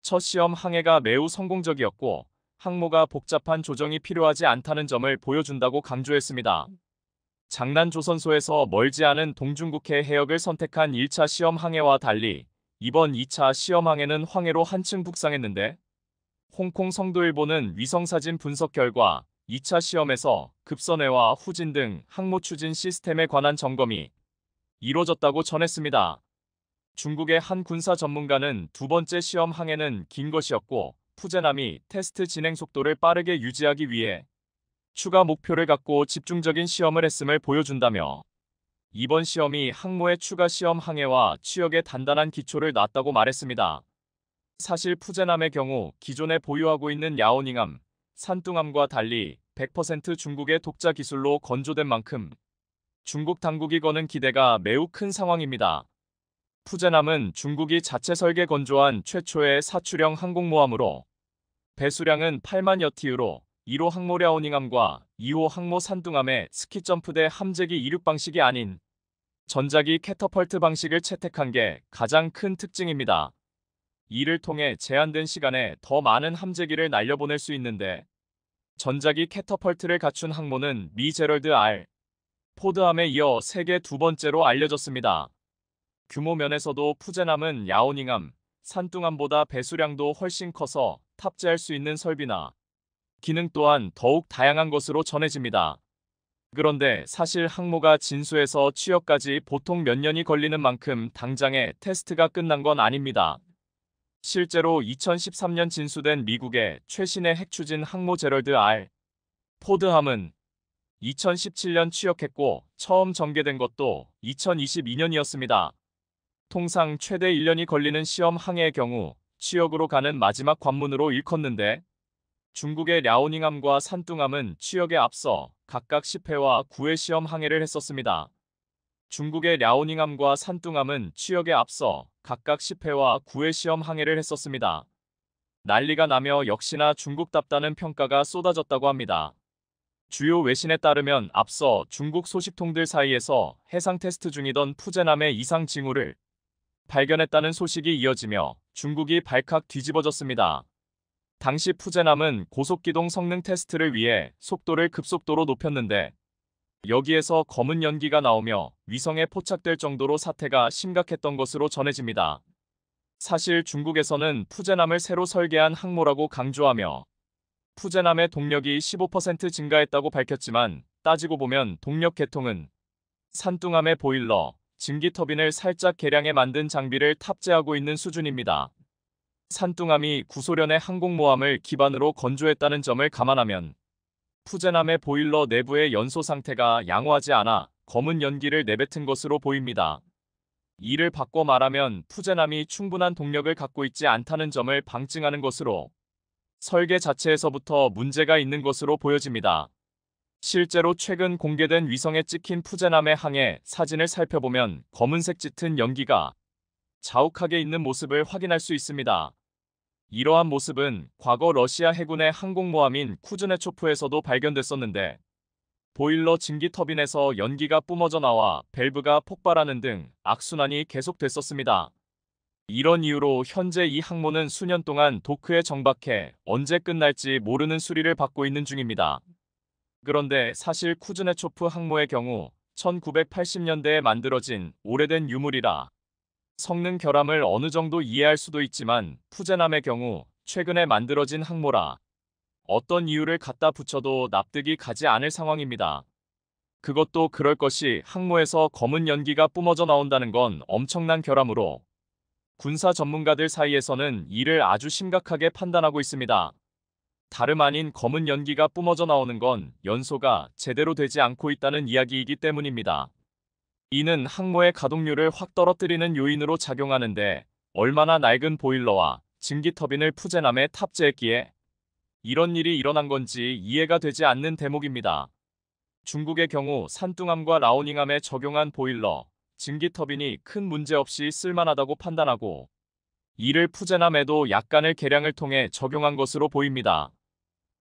첫 시험 항해가 매우 성공적이었고 항모가 복잡한 조정이 필요하지 않다는 점을 보여준다고 강조했습니다. 장난조선소에서 멀지 않은 동중국해 해역을 선택한 1차 시험 항해와 달리 이번 2차 시험항에는 황해로 한층 북상했는데 홍콩 성도일보는 위성사진 분석 결과 2차 시험에서 급선회와 후진 등 항모 추진 시스템에 관한 점검이 이뤄졌다고 전했습니다. 중국의 한 군사 전문가는 두 번째 시험 항해는 긴 것이었고 푸제남이 테스트 진행 속도를 빠르게 유지하기 위해 추가 목표를 갖고 집중적인 시험을 했음을 보여준다며 이번 시험이 항모의 추가 시험 항해와 취역의 단단한 기초를 놨다고 말했습니다. 사실 푸제남의 경우 기존에 보유하고 있는 야오닝함, 산둥함과 달리 100% 중국의 독자 기술로 건조된 만큼 중국 당국이 거는 기대가 매우 큰 상황입니다. 푸제남은 중국이 자체 설계 건조한 최초의 사출형 항공모함으로 배수량은 8만 여티유로 1호 항모 랴오닝함과 2호 항모 산둥함의 스키점프대 함재기 이륙 방식이 아닌 전자기 캐터펄트 방식을 채택한 게 가장 큰 특징입니다. 이를 통해 제한된 시간에 더 많은 함재기를 날려보낼 수 있는데 전자기 캐터펄트를 갖춘 항모는 미 제럴드 R. 포드함에 이어 세계 두 번째로 알려졌습니다. 규모 면에서도 푸제남은 야오닝함, 산둥함보다 배수량도 훨씬 커서 탑재할 수 있는 설비나 기능 또한 더욱 다양한 것으로 전해집니다. 그런데 사실 항모가 진수에서 취역까지 보통 몇 년이 걸리는 만큼 당장에 테스트가 끝난 건 아닙니다. 실제로 2013년 진수된 미국의 최신의 핵추진 항모 제럴드 R. 포드함은 2017년 취역했고 처음 전개된 것도 2022년이었습니다. 통상 최대 1년이 걸리는 시험 항해의 경우 취역으로 가는 마지막 관문으로 일컫는데 중국의 랴오닝함과 산둥함은 취역에 앞서 각각 10회와 9회 시험 항해를 했었습니다. 중국의 랴오닝함과 산둥함은 취역에 앞서 각각 10회와 9회 시험 항해를 했었습니다. 난리가 나며 역시나 중국답다는 평가가 쏟아졌다고 합니다. 주요 외신에 따르면 앞서 중국 소식통들 사이에서 해상 테스트 중이던 푸제남의 이상 징후를 발견했다는 소식이 이어지며 중국이 발칵 뒤집어졌습니다. 당시 푸제남은 고속기동 성능 테스트를 위해 속도를 급속도로 높였는데 여기에서 검은 연기가 나오며 위성에 포착될 정도로 사태가 심각했던 것으로 전해집니다. 사실 중국에서는 푸제남을 새로 설계한 항모라고 강조하며 푸제남의 동력이 15% 증가했다고 밝혔지만 따지고 보면 동력 계통은 산둥함의 보일러, 증기 터빈을 살짝 개량해 만든 장비를 탑재하고 있는 수준입니다. 산둥함이 구소련의 항공모함을 기반으로 건조했다는 점을 감안하면 푸제남의 보일러 내부의 연소 상태가 양호하지 않아 검은 연기를 내뱉은 것으로 보입니다. 이를 바꿔 말하면 푸제남이 충분한 동력을 갖고 있지 않다는 점을 방증하는 것으로 설계 자체에서부터 문제가 있는 것으로 보여집니다. 실제로 최근 공개된 위성에 찍힌 푸제남의 항해 사진을 살펴보면 검은색 짙은 연기가 자욱하게 있는 모습을 확인할 수 있습니다. 이러한 모습은 과거 러시아 해군의 항공모함인 쿠즈네초프에서도 발견됐었는데 보일러 증기 터빈에서 연기가 뿜어져 나와 밸브가 폭발하는 등 악순환이 계속됐었습니다. 이런 이유로 현재 이 항모는 수년 동안 도크에 정박해 언제 끝날지 모르는 수리를 받고 있는 중입니다. 그런데 사실 쿠즈네초프 항모의 경우 1980년대에 만들어진 오래된 유물이라 성능 결함을 어느 정도 이해할 수도 있지만 푸제남의 경우 최근에 만들어진 항모라 어떤 이유를 갖다 붙여도 납득이 가지 않을 상황입니다. 그것도 그럴 것이 항모에서 검은 연기가 뿜어져 나온다는 건 엄청난 결함으로 군사 전문가들 사이에서는 이를 아주 심각하게 판단하고 있습니다. 다름 아닌 검은 연기가 뿜어져 나오는 건 연소가 제대로 되지 않고 있다는 이야기이기 때문입니다. 이는 항모의 가동률을 확 떨어뜨리는 요인으로 작용하는데 얼마나 낡은 보일러와 증기 터빈을 푸제남에 탑재했기에 이런 일이 일어난 건지 이해가 되지 않는 대목입니다. 중국의 경우 산둥함과 라오닝함에 적용한 보일러, 증기 터빈이 큰 문제 없이 쓸만하다고 판단하고 이를 푸제남에도 약간의 개량을 통해 적용한 것으로 보입니다.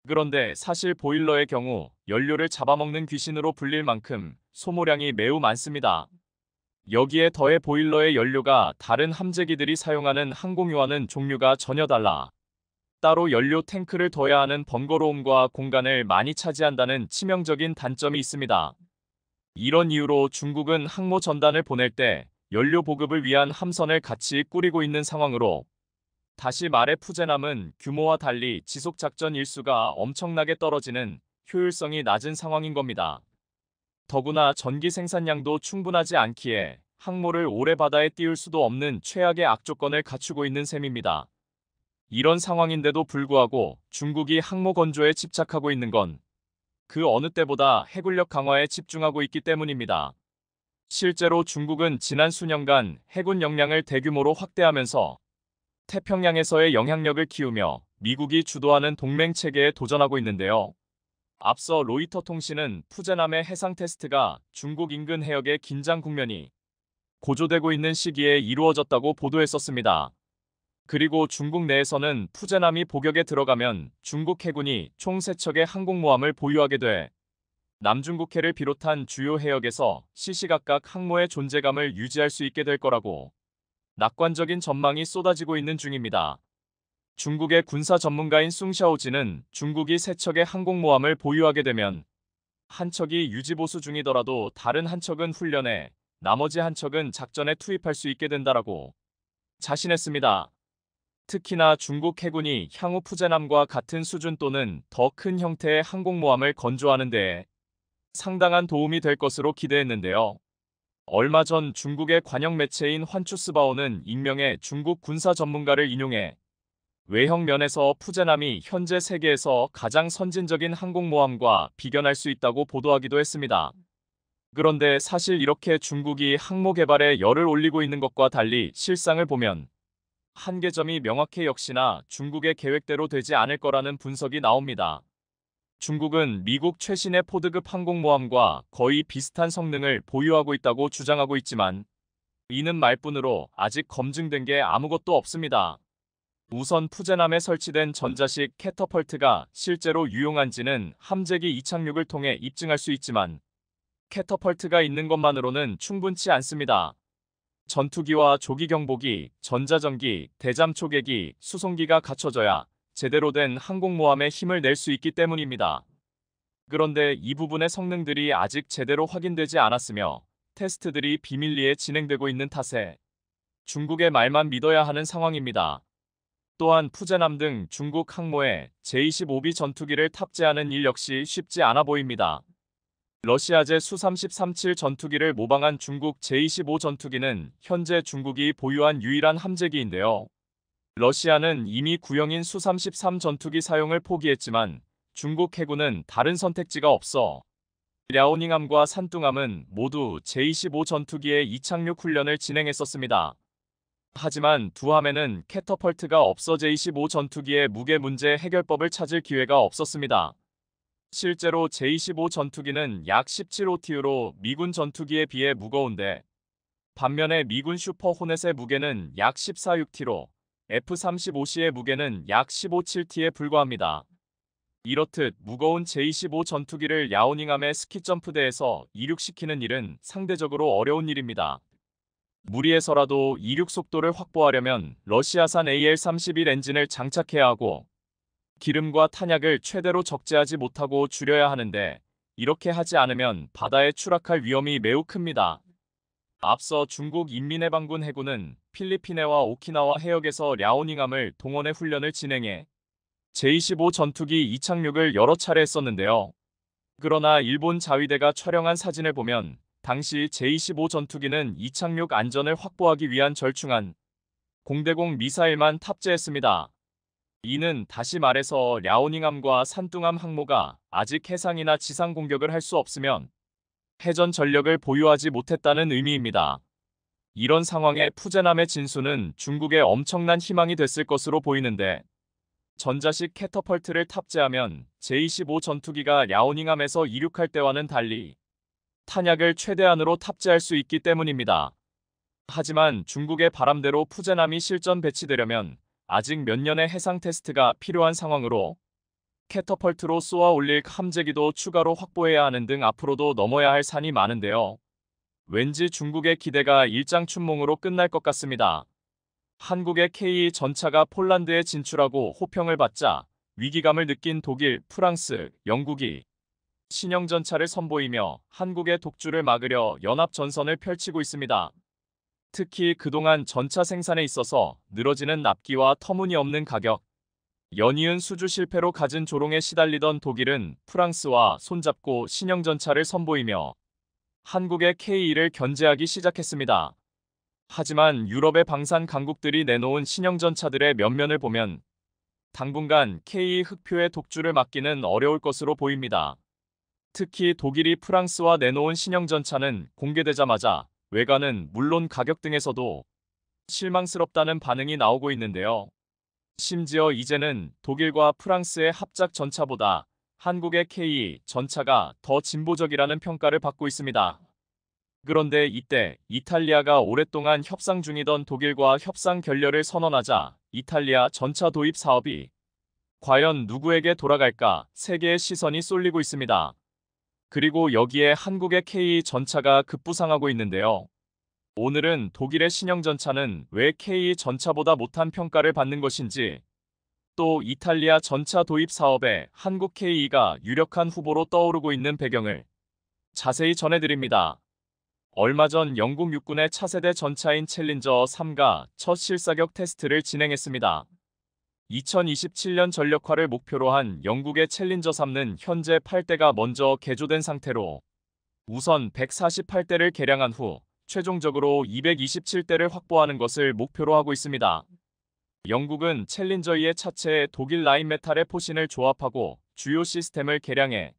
그런데 사실 보일러의 경우 연료를 잡아먹는 귀신으로 불릴 만큼 소모량이 매우 많습니다. 여기에 더해 보일러의 연료가 다른 함재기들이 사용하는 항공유와는 종류가 전혀 달라 따로 연료 탱크를 둬야 하는 번거로움과 공간을 많이 차지한다는 치명적인 단점이 있습니다. 이런 이유로 중국은 항모 전단을 보낼 때 연료 보급을 위한 함선을 같이 꾸리고 있는 상황으로, 다시 말해 푸젠함은 규모와 달리 지속작전 일수가 엄청나게 떨어지는 효율성이 낮은 상황인 겁니다. 더구나 전기 생산량도 충분하지 않기에 항모를 오래 바다에 띄울 수도 없는 최악의 악조건을 갖추고 있는 셈입니다. 이런 상황인데도 불구하고 중국이 항모 건조에 집착하고 있는 건 그 어느 때보다 해군력 강화에 집중하고 있기 때문입니다. 실제로 중국은 지난 수년간 해군 역량을 대규모로 확대하면서 태평양에서의 영향력을 키우며 미국이 주도하는 동맹 체계에 도전하고 있는데요. 앞서 로이터 통신은 푸젠함의 해상 테스트가 중국 인근 해역의 긴장 국면이 고조되고 있는 시기에 이루어졌다고 보도했었습니다. 그리고 중국 내에서는 푸젠함이 복역에 들어가면 중국 해군이 총 3척의 항공모함을 보유하게 돼 남중국해를 비롯한 주요 해역에서 시시각각 항모의 존재감을 유지할 수 있게 될 거라고 낙관적인 전망이 쏟아지고 있는 중입니다. 중국의 군사 전문가인 숭샤오지는 중국이 3척의 항공모함을 보유하게 되면 한 척이 유지보수 중이더라도 다른 한 척은 훈련에, 나머지 한 척은 작전에 투입할 수 있게 된다라고 자신했습니다. 특히나 중국 해군이 향후 푸젠함과 같은 수준 또는 더 큰 형태의 항공모함을 건조하는 데에 상당한 도움이 될 것으로 기대했는데요. 얼마 전 중국의 관영 매체인 환추스바오는 익명의 중국 군사 전문가를 인용해 외형 면에서 푸젠함이 현재 세계에서 가장 선진적인 항공모함과 비견할 수 있다고 보도하기도 했습니다. 그런데 사실 이렇게 중국이 항모 개발에 열을 올리고 있는 것과 달리 실상을 보면 한계점이 명확해 역시나 중국의 계획대로 되지 않을 거라는 분석이 나옵니다. 중국은 미국 최신의 포드급 항공모함과 거의 비슷한 성능을 보유하고 있다고 주장하고 있지만 이는 말뿐으로 아직 검증된 게 아무것도 없습니다. 우선 푸젠함에 설치된 전자식 캐터펄트가 실제로 유용한지는 함재기 이착륙을 통해 입증할 수 있지만 캐터펄트가 있는 것만으로는 충분치 않습니다. 전투기와 조기 경보기, 전자전기, 대잠 초계기, 수송기가 갖춰져야 제대로 된 항공모함에 힘을 낼 수 있기 때문입니다. 그런데 이 부분의 성능들이 아직 제대로 확인되지 않았으며 테스트들이 비밀리에 진행되고 있는 탓에 중국의 말만 믿어야 하는 상황입니다. 또한 푸젠함 등 중국 항모에 제-25B 전투기를 탑재하는 일 역시 쉽지 않아 보입니다. 러시아제 수-3037 전투기를 모방한 중국 제-25 전투기는 현재 중국이 보유한 유일한 함재기인데요. 러시아는 이미 구형인 수-33 전투기 사용을 포기했지만 중국 해군은 다른 선택지가 없어 랴오닝함과 산둥함은 모두 제-25 전투기의 이착륙 훈련을 진행했었습니다. 하지만 두 함에는 캐터펄트가 없어 제-25 전투기의 무게 문제 해결법을 찾을 기회가 없었습니다. 실제로 제-25 전투기는 약 17OTU로 미군 전투기에 비해 무거운데 반면에 미군 슈퍼 호넷의 무게는 약 14.6T로 F-35C의 무게는 약 15.7T에 불과합니다. 이렇듯 무거운 제-25 전투기를 야오닝함의 스키점프대에서 이륙시키는 일은 상대적으로 어려운 일입니다. 무리해서라도 이륙 속도를 확보하려면 러시아산 AL-31 엔진을 장착해야 하고 기름과 탄약을 최대로 적재하지 못하고 줄여야 하는데 이렇게 하지 않으면 바다에 추락할 위험이 매우 큽니다. 앞서 중국 인민해방군 해군은 필리핀해와 오키나와 해역에서 랴오닝함을 동원해 훈련을 진행해 제-25 전투기 이착륙을 여러 차례 했었는데요. 그러나 일본 자위대가 촬영한 사진을 보면 당시 제-25 전투기는 이착륙 안전을 확보하기 위한 절충한 공대공 미사일만 탑재했습니다. 이는 다시 말해서 랴오닝함과 산둥함 항모가 아직 해상이나 지상 공격을 할 수 없으면 해전 전력을 보유하지 못했다는 의미입니다. 이런 상황에 푸젠함의 진수는 중국의 엄청난 희망이 됐을 것으로 보이는데 전자식 캐터펄트를 탑재하면 제-25 전투기가 랴오닝함에서 이륙할 때와는 달리 탄약을 최대한으로 탑재할 수 있기 때문입니다. 하지만 중국의 바람대로 푸젠함이 실전 배치되려면 아직 몇 년의 해상 테스트가 필요한 상황으로 캐터펄트로 쏘아 올릴 함재기도 추가로 확보해야 하는 등 앞으로도 넘어야 할 산이 많은데요. 왠지 중국의 기대가 일장춘몽으로 끝날 것 같습니다. 한국의 K 전차가 폴란드에 진출하고 호평을 받자 위기감을 느낀 독일, 프랑스, 영국이 신형 전차를 선보이며 한국의 독주를 막으려 연합 전선을 펼치고 있습니다. 특히 그동안 전차 생산에 있어서 늘어지는 납기와 터무니없는 가격, 연이은 수주 실패로 갖은 조롱에 시달리던 독일은 프랑스와 손잡고 신형 전차를 선보이며 한국의 K2를 견제하기 시작했습니다. 하지만 유럽의 방산 강국들이 내놓은 신형 전차들의 면면을 보면 당분간 K2 흑표의 독주를 막기는 어려울 것으로 보입니다. 특히 독일이 프랑스와 내놓은 신형 전차는 공개되자마자 외관은 물론 가격 등에서도 실망스럽다는 반응이 나오고 있는데요. 심지어 이제는 독일과 프랑스의 합작 전차보다 한국의 K 전차가 더 진보적이라는 평가를 받고 있습니다. 그런데 이때 이탈리아가 오랫동안 협상 중이던 독일과 협상 결렬을 선언하자 이탈리아 전차 도입 사업이 과연 누구에게 돌아갈까 세계의 시선이 쏠리고 있습니다. 그리고 여기에 한국의 K 전차가 급부상하고 있는데요. 오늘은 독일의 신형 전차는 왜 K 전차보다 못한 평가를 받는 것인지, 또 이탈리아 전차 도입 사업에 한국 K가 유력한 후보로 떠오르고 있는 배경을 자세히 전해드립니다. 얼마 전 영국 육군의 차세대 전차인 챌린저 3가 첫 실사격 테스트를 진행했습니다. 2027년 전력화를 목표로 한 영국의 챌린저 3는 현재 8대가 먼저 개조된 상태로 우선 148대를 개량한 후 최종적으로 227대를 확보하는 것을 목표로 하고 있습니다. 영국은 챌린저 2의 차체에 독일 라인메탈의 포신을 조합하고 주요 시스템을 개량해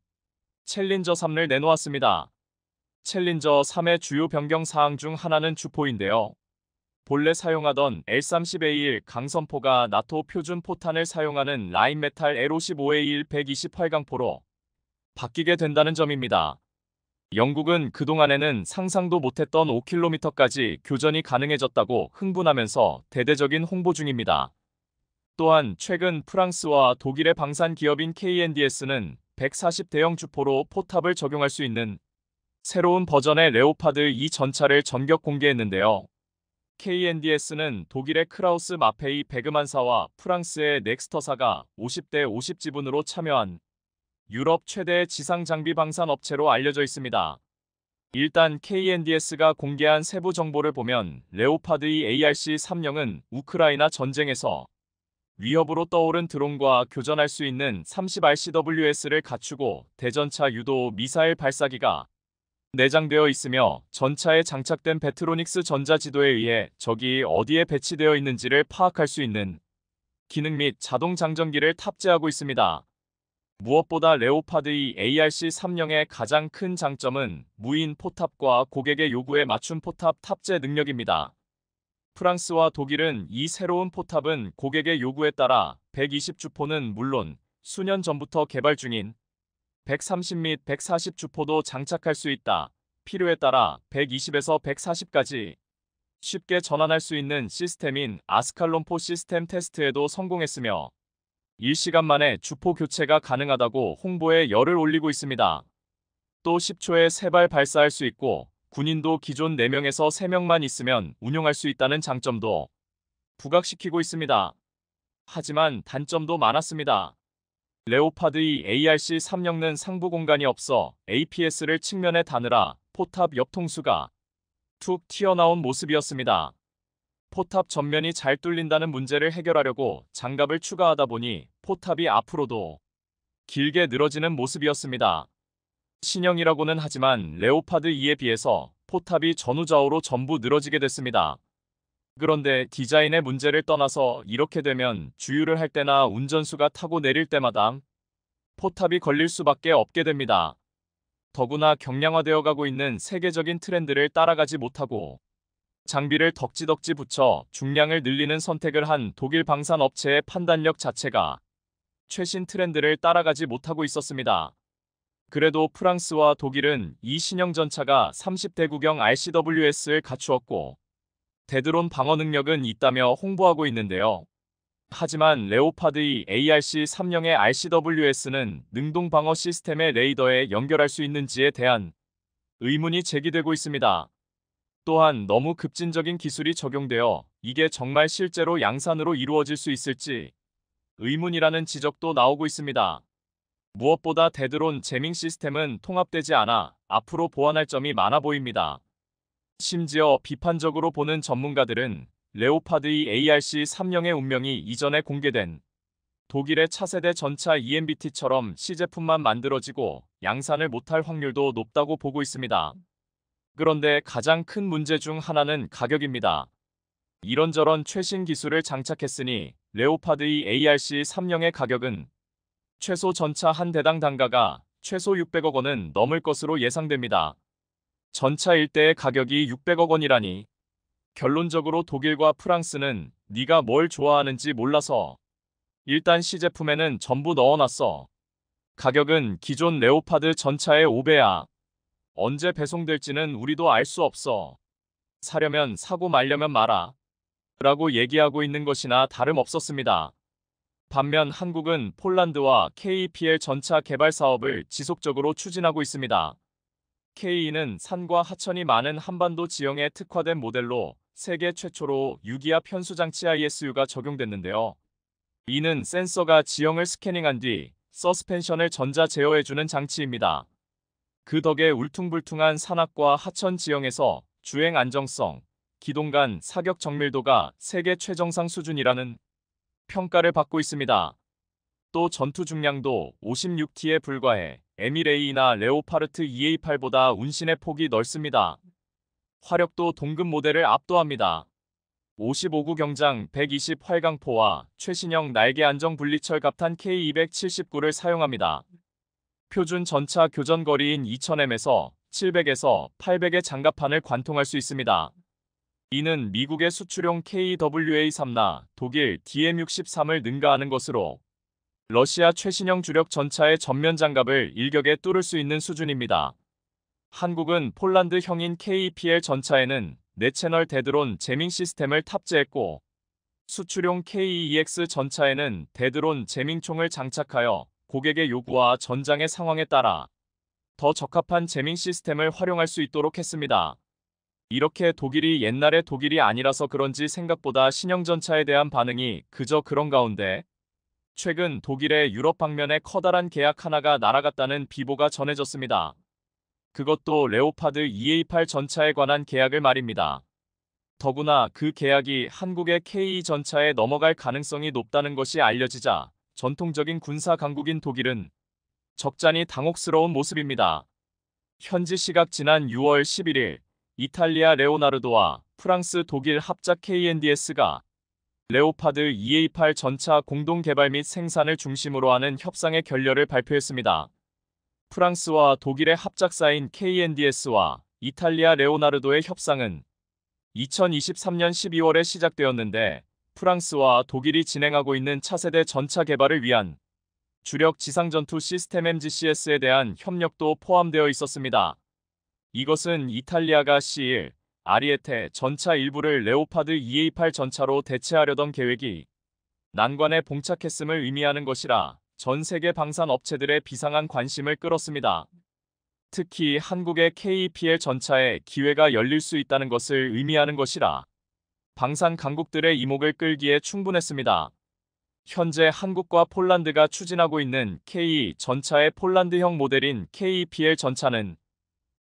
챌린저 3을 내놓았습니다. 챌린저 3의 주요 변경 사항 중 하나는 주포인데요. 본래 사용하던 L30A1 강선포가 나토 표준 포탄을 사용하는 라인메탈 L55A1 128강포로 바뀌게 된다는 점입니다. 영국은 그동안에는 상상도 못했던 5km까지 교전이 가능해졌다고 흥분하면서 대대적인 홍보 중입니다. 또한 최근 프랑스와 독일의 방산 기업인 KNDS는 140대형 주포로 포탑을 적용할 수 있는 새로운 버전의 레오파드 2 전차를 전격 공개했는데요. KNDS는 독일의 크라우스 마페이 베그만사와 프랑스의 넥스터사가 50대 50 지분으로 참여한 유럽 최대의 지상 장비 방산 업체로 알려져 있습니다. 일단 KNDS가 공개한 세부 정보를 보면 레오파드2 ARC-30은 우크라이나 전쟁에서 위협으로 떠오른 드론과 교전할 수 있는 30RCWS를 갖추고 대전차 유도 미사일 발사기가 내장되어 있으며 전차에 장착된 베트로닉스 전자지도에 의해 적이 어디에 배치되어 있는지를 파악할 수 있는 기능 및 자동 장전기를 탑재하고 있습니다. 무엇보다 레오파드2 ARC-30의 가장 큰 장점은 무인 포탑과 고객의 요구에 맞춘 포탑 탑재 능력입니다. 프랑스와 독일은 이 새로운 포탑은 고객의 요구에 따라 120주포는 물론 수년 전부터 개발 중인 130 및 140 주포도 장착할 수 있다. 필요에 따라 120에서 140까지 쉽게 전환할 수 있는 시스템인 아스칼론포 시스템 테스트에도 성공했으며 일시간 만에 주포 교체가 가능하다고 홍보에 열을 올리고 있습니다. 또 10초에 3발 발사할 수 있고 군인도 기존 4명에서 3명만 있으면 운용할 수 있다는 장점도 부각시키고 있습니다. 하지만 단점도 많았습니다. 레오파드2 ARC-30는 상부 공간이 없어 APS를 측면에 다느라 포탑 옆 통수가 툭 튀어나온 모습이었습니다. 포탑 전면이 잘 뚫린다는 문제를 해결하려고 장갑을 추가하다 보니 포탑이 앞으로도 길게 늘어지는 모습이었습니다. 신형이라고는 하지만 레오파드 2에 비해서 포탑이 전후좌우로 전부 늘어지게 됐습니다. 그런데 디자인의 문제를 떠나서 이렇게 되면 주유를 할 때나 운전수가 타고 내릴 때마다 포탑이 걸릴 수밖에 없게 됩니다. 더구나 경량화되어 가고 있는 세계적인 트렌드를 따라가지 못하고 장비를 덕지덕지 붙여 중량을 늘리는 선택을 한 독일 방산 업체의 판단력 자체가 최신 트렌드를 따라가지 못하고 있었습니다. 그래도 프랑스와 독일은 이 신형 전차가 30대구경 RCWS를 갖추었고 대드론 방어 능력은 있다며 홍보하고 있는데요. 하지만 레오파드2 ARC-30의 RCWS는 능동 방어 시스템의 레이더에 연결할 수 있는지에 대한 의문이 제기되고 있습니다. 또한 너무 급진적인 기술이 적용되어 이게 정말 실제로 양산으로 이루어질 수 있을지 의문이라는 지적도 나오고 있습니다. 무엇보다 대드론 제밍 시스템은 통합되지 않아 앞으로 보완할 점이 많아 보입니다. 심지어 비판적으로 보는 전문가들은 레오파드 2 ARC-30의 운명이 이전에 공개된 독일의 차세대 전차 EMBT처럼 시제품만 만들어지고 양산을 못할 확률도 높다고 보고 있습니다. 그런데 가장 큰 문제 중 하나는 가격입니다. 이런저런 최신 기술을 장착했으니 레오파드 2 ARC-30의 가격은 최소 전차 한 대당 단가가 최소 600억 원은 넘을 것으로 예상됩니다. 전차 1대의 가격이 600억 원이라니. 결론적으로 독일과 프랑스는 네가 뭘 좋아하는지 몰라서 일단 시제품에는 전부 넣어놨어. 가격은 기존 레오파드 전차의 5배야. 언제 배송될지는 우리도 알 수 없어. 사려면 사고 말려면 마라. 라고 얘기하고 있는 것이나 다름없었습니다. 반면 한국은 폴란드와 KEPL 전차 개발 사업을 지속적으로 추진하고 있습니다. KE는 산과 하천이 많은 한반도 지형에 특화된 모델로 세계 최초로 유기압 현수장치 ISU가 적용됐는데요. 이는 센서가 지형을 스캐닝한 뒤 서스펜션을 전자 제어해주는 장치입니다. 그 덕에 울퉁불퉁한 산악과 하천 지형에서 주행 안정성, 기동간 사격 정밀도가 세계 최정상 수준이라는 평가를 받고 있습니다. 또 전투 중량도 56T에 불과해 에미레이나 레오파르트 EA8보다 운신의 폭이 넓습니다. 화력도 동급 모델을 압도합니다. 55구 경장 120 활강포와 최신형 날개 안정 분리철 갑탄 K279를 사용합니다. 표준 전차 교전 거리인 2000m에서 700에서 800의 장갑판을 관통할 수 있습니다. 이는 미국의 수출용 KWA-3나 독일 DM-63을 능가하는 것으로 러시아 최신형 주력 전차의 전면 장갑을 일격에 뚫을 수 있는 수준입니다. 한국은 폴란드형인 KEPL 전차에는 4채널 대드론 제밍 시스템을 탑재했고 수출용 KEX 전차에는 대드론 제밍총을 장착하여 고객의 요구와 전장의 상황에 따라 더 적합한 제밍 시스템을 활용할 수 있도록 했습니다. 이렇게 독일이 옛날의 독일이 아니라서 그런지 생각보다 신형 전차에 대한 반응이 그저 그런 가운데 최근 독일의 유럽 방면에 커다란 계약 하나가 날아갔다는 비보가 전해졌습니다. 그것도 레오파드 EA8 전차에 관한 계약을 말입니다. 더구나 그 계약이 한국의 KE 전차에 넘어갈 가능성이 높다는 것이 알려지자 전통적인 군사 강국인 독일은 적잖이 당혹스러운 모습입니다. 현지 시각 지난 6월 11일 이탈리아 레오나르도와 프랑스 독일 합작 KNDS가 레오파드 EA8 전차 공동 개발 및 생산을 중심으로 하는 협상의 결렬을 발표했습니다. 프랑스와 독일의 합작사인 KNDS와 이탈리아 레오나르도의 협상은 2023년 12월에 시작되었는데 프랑스와 독일이 진행하고 있는 차세대 전차 개발을 위한 주력 지상전투 시스템 MGCS에 대한 협력도 포함되어 있었습니다. 이것은 이탈리아가 C1, 아리에테 전차 일부를 레오파드 EA8 전차로 대체하려던 계획이 난관에 봉착했음을 의미하는 것이라 전 세계 방산 업체들의 비상한 관심을 끌었습니다. 특히 한국의 KEPL 전차에 기회가 열릴 수 있다는 것을 의미하는 것이라 방산 강국들의 이목을 끌기에 충분했습니다. 현재 한국과 폴란드가 추진하고 있는 KE 전차의 폴란드형 모델인 KEPL 전차는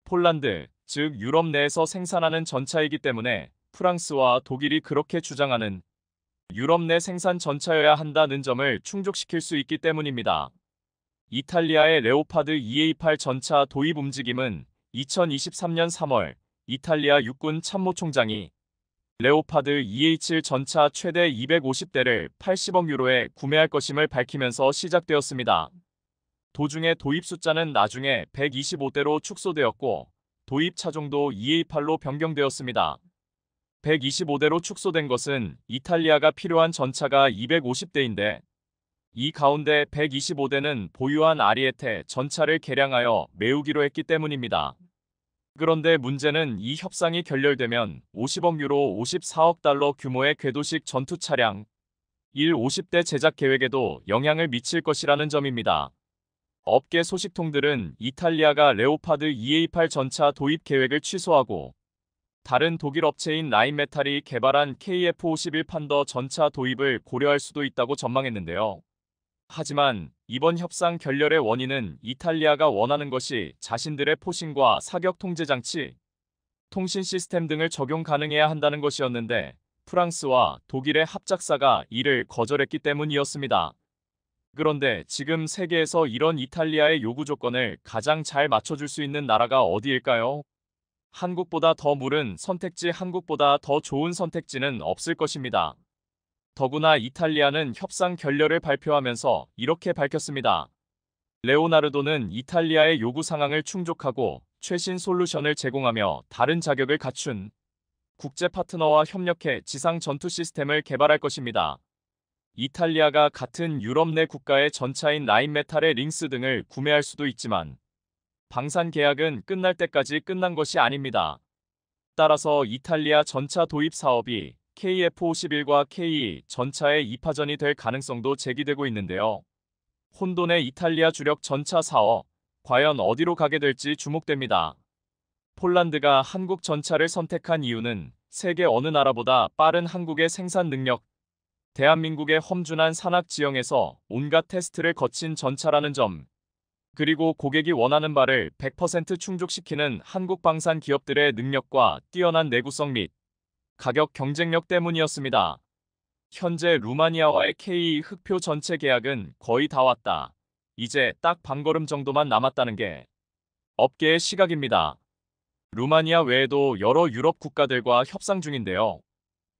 폴란드, 즉 유럽 내에서 생산하는 전차이기 때문에 프랑스와 독일이 그렇게 주장하는 유럽 내 생산 전차여야 한다는 점을 충족시킬 수 있기 때문입니다. 이탈리아의 레오파드 EA8 전차 도입 움직임은 2023년 3월 이탈리아 육군 참모총장이 레오파드 EA7 전차 최대 250대를 80억 유로에 구매할 것임을 밝히면서 시작되었습니다. 도중에 도입 숫자는 나중에 125대로 축소되었고 도입 차종도 EA8로 변경되었습니다. 125대로 축소된 것은 이탈리아가 필요한 전차가 250대인데 이 가운데 125대는 보유한 아리에테 전차를 개량하여 메우기로 했기 때문입니다. 그런데 문제는 이 협상이 결렬되면 50억 유로 54억 달러 규모의 궤도식 전투 차량 50대 제작 계획에도 영향을 미칠 것이라는 점입니다. 업계 소식통들은 이탈리아가 레오파드 EA8 전차 도입 계획을 취소하고 다른 독일 업체인 라인메탈이 개발한 KF51 판더 전차 도입을 고려할 수도 있다고 전망했는데요. 하지만 이번 협상 결렬의 원인은 이탈리아가 원하는 것이 자신들의 포신과 사격 통제 장치 통신 시스템 등을 적용 가능해야 한다는 것이었는데 프랑스와 독일의 합작사가 이를 거절했기 때문이었습니다. 그런데 지금 세계에서 이런 이탈리아의 요구 조건을 가장 잘 맞춰줄 수 있는 나라가 어디일까요? 한국보다 더 무른 선택지, 한국보다 더 좋은 선택지는 없을 것입니다. 더구나 이탈리아는 협상 결렬을 발표하면서 이렇게 밝혔습니다. 레오나르도는 이탈리아의 요구 상황을 충족하고 최신 솔루션을 제공하며 다른 자격을 갖춘 국제 파트너와 협력해 지상 전투 시스템을 개발할 것입니다. 이탈리아가 같은 유럽 내 국가의 전차인 라인메탈의 링스 등을 구매할 수도 있지만 방산 계약은 끝날 때까지 끝난 것이 아닙니다. 따라서 이탈리아 전차 도입 사업이 KF-51과 K 전차의 2파전이 될 가능성도 제기되고 있는데요. 혼돈의 이탈리아 주력 전차 사업, 과연 어디로 가게 될지 주목됩니다. 폴란드가 한국 전차를 선택한 이유는 세계 어느 나라보다 빠른 한국의 생산 능력, 대한민국의 험준한 산악 지형에서 온갖 테스트를 거친 전차라는 점, 그리고 고객이 원하는 바를 100% 충족시키는 한국 방산 기업들의 능력과 뛰어난 내구성 및 가격 경쟁력 때문이었습니다. 현재 루마니아와의 K 흑표 전체 계약은 거의 다 왔다. 이제 딱 반걸음 정도만 남았다는 게 업계의 시각입니다. 루마니아 외에도 여러 유럽 국가들과 협상 중인데요.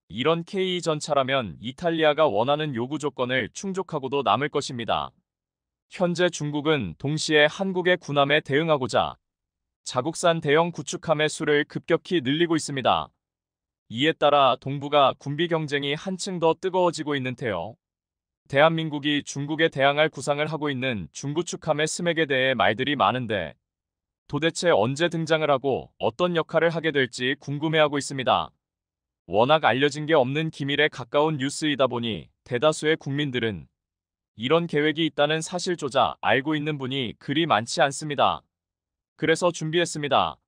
이런 K 전차라면 이탈리아가 원하는 요구 조건을 충족하고도 남을 것입니다. 현재 중국은 동시에 한국의 군함에 대응하고자 자국산 대형 구축함의 수를 급격히 늘리고 있습니다. 이에 따라 동북아 군비 경쟁이 한층 더 뜨거워지고 있는 테요. 대한민국이 중국에 대항할 구상을 하고 있는 중구축함의 스맥에 대해 말들이 많은데 도대체 언제 등장을 하고 어떤 역할을 하게 될지 궁금해하고 있습니다. 워낙 알려진 게 없는 기밀에 가까운 뉴스이다 보니 대다수의 국민들은 이런 계획이 있다는 사실조차 알고 있는 분이 그리 많지 않습니다. 그래서 준비했습니다.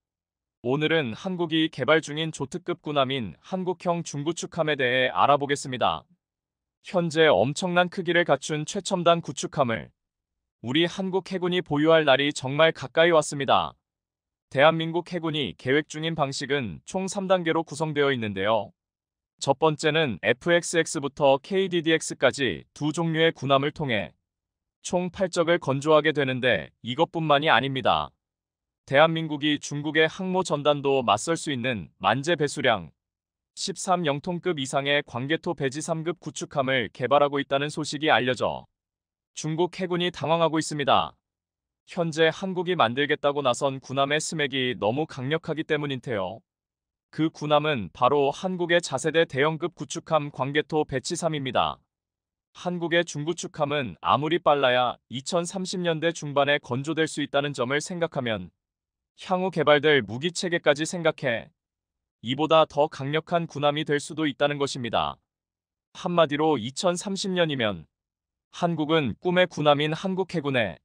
오늘은 한국이 개발 중인 조특급 군함인 한국형 중구축함에 대해 알아보겠습니다. 현재 엄청난 크기를 갖춘 최첨단 구축함을 우리 한국 해군이 보유할 날이 정말 가까이 왔습니다. 대한민국 해군이 계획 중인 방식은 총 3단계로 구성되어 있는데요. 첫 번째는 FXX부터 KDDX까지 두 종류의 군함을 통해 총 8적을 건조하게 되는데 이것뿐만이 아닙니다. 대한민국이 중국의 항모 전단도 맞설 수 있는 만재 배수량 13영톤급 이상의 광개토 배지 3급 구축함을 개발하고 있다는 소식이 알려져 중국 해군이 당황하고 있습니다. 현재 한국이 만들겠다고 나선 군함의 스맥이 너무 강력하기 때문인데요. 그 군함은 바로 한국의 차세대 대형급 구축함 광개토 배치 3입니다. 한국의 중구축함은 아무리 빨라야 2030년대 중반에 건조될 수 있다는 점을 생각하면 향후 개발될 무기 체계까지 생각해 이보다 더 강력한 군함이 될 수도 있다는 것입니다. 한마디로 2030년이면 한국은 꿈의 군함인 한국해군에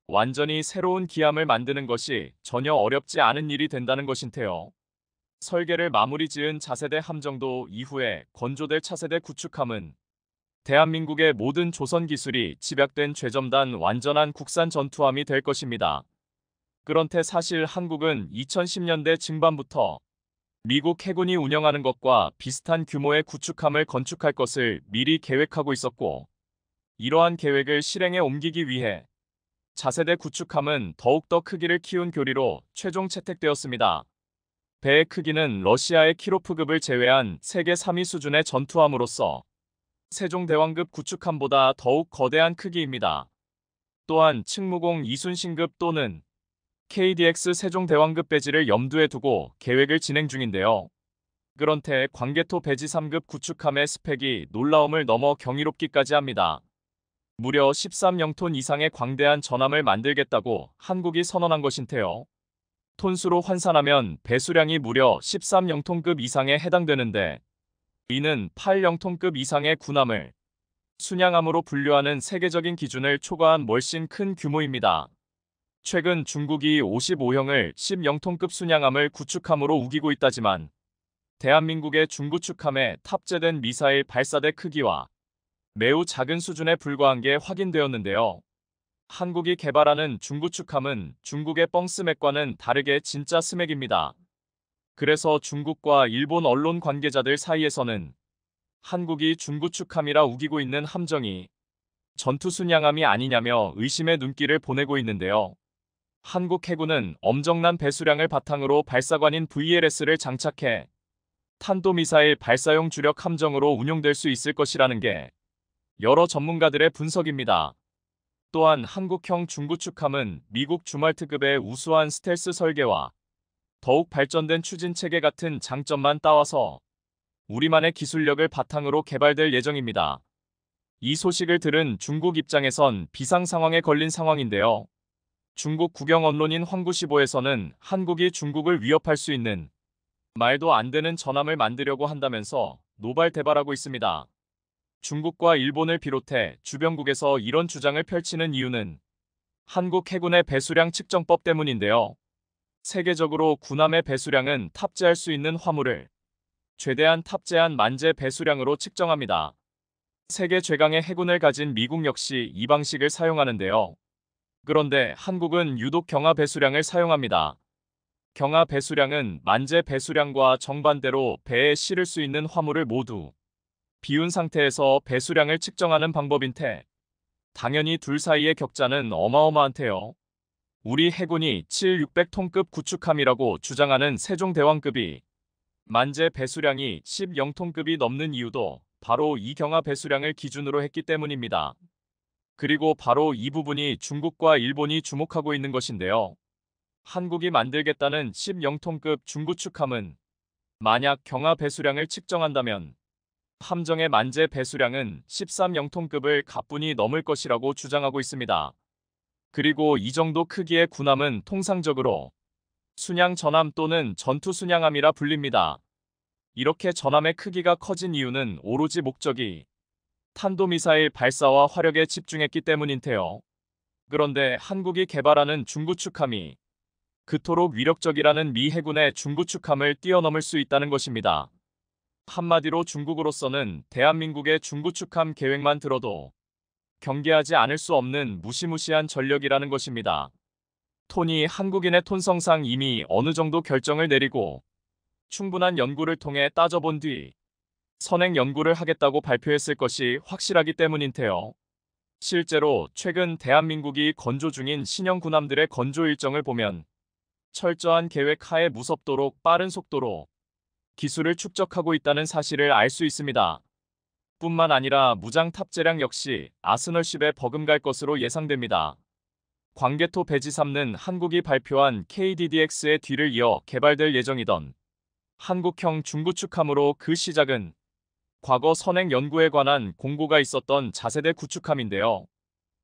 완전히 새로운 기함을 만드는 것이 전혀 어렵지 않은 일이 된다는 것인데요. 설계를 마무리 지은 차세대 함정도 이후에 건조될 차세대 구축함은 대한민국의 모든 조선 기술이 집약된 최첨단 완전한 국산 전투함이 될 것입니다. 그런데 사실 한국은 2010년대 중반부터 미국 해군이 운영하는 것과 비슷한 규모의 구축함을 건축할 것을 미리 계획하고 있었고, 이러한 계획을 실행에 옮기기 위해 차세대 구축함은 더욱더 크기를 키운 교리로 최종 채택되었습니다. 배의 크기는 러시아의 키로프급을 제외한 세계 3위 수준의 전투함으로서 세종대왕급 구축함보다 더욱 거대한 크기입니다. 또한 측무공 이순신급 또는 KDX 세종대왕급 배지를 염두에 두고 계획을 진행 중인데요. 그런데 광개토 배지 3급 구축함의 스펙이 놀라움을 넘어 경이롭기까지 합니다. 무려 13영톤 이상의 광대한 전함을 만들겠다고 한국이 선언한 것인데요. 톤수로 환산하면 배수량이 무려 13영톤급 이상에 해당되는데 이는 8영톤급 이상의 군함을 순양함으로 분류하는 세계적인 기준을 초과한 훨씬 큰 규모입니다. 최근 중국이 55형을 10영톤급 순양함을 구축함으로 우기고 있다지만 대한민국의 중구축함에 탑재된 미사일 발사대 크기와 매우 작은 수준에 불과한 게 확인되었는데요. 한국이 개발하는 중구축함은 중국의 뻥스맥과는 다르게 진짜 스맥입니다. 그래서 중국과 일본 언론 관계자들 사이에서는 한국이 중구축함이라 우기고 있는 함정이 전투순양함이 아니냐며 의심의 눈길을 보내고 있는데요. 한국 해군은 엄청난 배수량을 바탕으로 발사관인 VLS를 장착해 탄도미사일 발사용 주력 함정으로 운용될 수 있을 것이라는 게 여러 전문가들의 분석입니다. 또한 한국형 중구축함은 미국 주말트급의 우수한 스텔스 설계와 더욱 발전된 추진체계 같은 장점만 따와서 우리만의 기술력을 바탕으로 개발될 예정입니다. 이 소식을 들은 중국 입장에선 비상 상황에 걸린 상황인데요. 중국 국영 언론인 황구시보에서는 한국이 중국을 위협할 수 있는 말도 안 되는 전함을 만들려고 한다면서 노발대발하고 있습니다. 중국과 일본을 비롯해 주변국에서 이런 주장을 펼치는 이유는 한국 해군의 배수량 측정법 때문인데요. 세계적으로 군함의 배수량은 탑재할 수 있는 화물을 최대한 탑재한 만재 배수량으로 측정합니다. 세계 최강의 해군을 가진 미국 역시 이 방식을 사용하는데요. 그런데 한국은 유독 경하 배수량을 사용합니다. 경하 배수량은 만재 배수량과 정반대로 배에 실을 수 있는 화물을 모두 비운 상태에서 배수량을 측정하는 방법인데 당연히 둘 사이의 격차는 어마어마한데요. 우리 해군이 7,600톤급 구축함이라고 주장하는 세종대왕급이 만재 배수량이 10톤급이 넘는 이유도 바로 이 경하 배수량을 기준으로 했기 때문입니다. 그리고 바로 이 부분이 중국과 일본이 주목하고 있는 것인데요. 한국이 만들겠다는 10톤급 중구축함은 만약 경하 배수량을 측정한다면 함정의 만재 배수량은 13톤급을 가뿐히 넘을 것이라고 주장하고 있습니다. 그리고 이 정도 크기의 군함은 통상적으로 순양 전함 또는 전투 순양함이라 불립니다. 이렇게 전함의 크기가 커진 이유는 오로지 목적이 탄도미사일 발사와 화력에 집중했기 때문인데요. 그런데 한국이 개발하는 중구축함이 그토록 위력적이라는 미 해군의 중구축함을 뛰어넘을 수 있다는 것입니다. 한마디로 중국으로서는 대한민국의 중구축함 계획만 들어도 경계하지 않을 수 없는 무시무시한 전력이라는 것입니다. 톤이 한국인의 톤성상 이미 어느 정도 결정을 내리고 충분한 연구를 통해 따져본 뒤 선행 연구를 하겠다고 발표했을 것이 확실하기 때문인데요. 실제로 최근 대한민국이 건조 중인 신형 군함들의 건조 일정을 보면 철저한 계획 하에 무섭도록 빠른 속도로 기술을 축적하고 있다는 사실을 알 수 있습니다. 뿐만 아니라 무장 탑재량 역시 아스널십에 버금갈 것으로 예상됩니다. 광개토 배지 3는 한국이 발표한 KDDX의 뒤를 이어 개발될 예정이던 한국형 중구축함으로 그 시작은 과거 선행 연구에 관한 공고가 있었던 차세대 구축함인데요.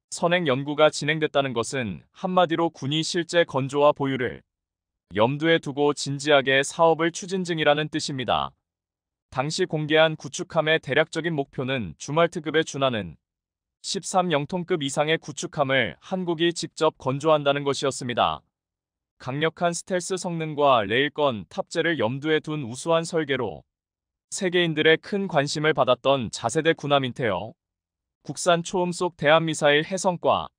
선행 연구가 진행됐다는 것은 한마디로 군이 실제 건조와 보유를 염두에 두고 진지하게 사업을 추진 중이라는 뜻입니다. 당시 공개한 구축함의 대략적인 목표는 주말트급에 준하는 13톤급 이상의 구축함을 한국이 직접 건조한다는 것이었습니다. 강력한 스텔스 성능과 레일건 탑재를 염두에 둔 우수한 설계로 세계인들의 큰 관심을 받았던 차세대 군함인데요. 국산 초음속 대함미사일 해성과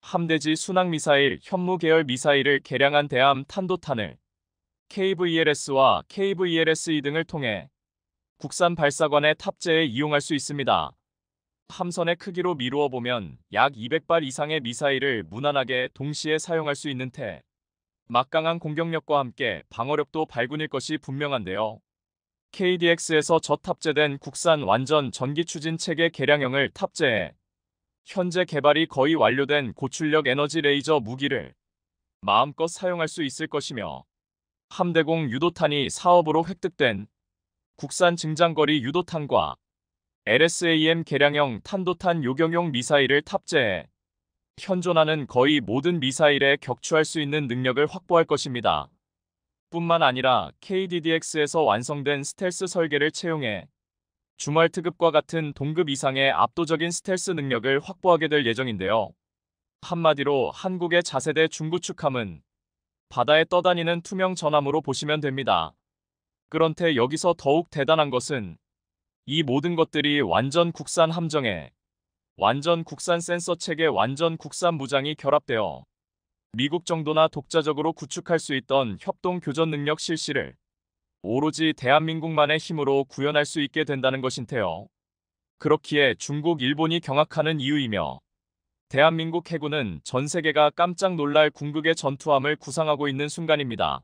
함대지 순항미사일 현무 계열 미사일을 개량한 대함 탄도탄을 KVLS와 KVLS-2 등을 통해 국산 발사관에 탑재해 이용할 수 있습니다. 함선의 크기로 미루어 보면 약 200발 이상의 미사일을 무난하게 동시에 사용할 수 있는 테 막강한 공격력과 함께 방어력도 발군일 것이 분명한데요. KDX에서 저탑재된 국산 완전 전기 추진 체계 개량형을 탑재해 현재 개발이 거의 완료된 고출력 에너지 레이저 무기를 마음껏 사용할 수 있을 것이며 함대공 유도탄이 사업으로 획득된 국산 증장거리 유도탄과 LSAM 개량형 탄도탄 요격용 미사일을 탑재해 현존하는 거의 모든 미사일에 격추할 수 있는 능력을 확보할 것입니다. 뿐만 아니라 KDDX에서 완성된 스텔스 설계를 채용해 주말트급과 같은 동급 이상의 압도적인 스텔스 능력을 확보하게 될 예정인데요. 한마디로 한국의 차세대 중구축함은 바다에 떠다니는 투명 전함으로 보시면 됩니다. 그런데 여기서 더욱 대단한 것은 이 모든 것들이 완전 국산 함정에 완전 국산 센서 체계 완전 국산 무장이 결합되어 미국 정도나 독자적으로 구축할 수 있던 협동 교전 능력 실시를 오로지 대한민국만의 힘으로 구현할 수 있게 된다는 것인데요. 그렇기에 중국, 일본이 경악하는 이유이며 대한민국 해군은 전 세계가 깜짝 놀랄 궁극의 전투함을 구상하고 있는 순간입니다.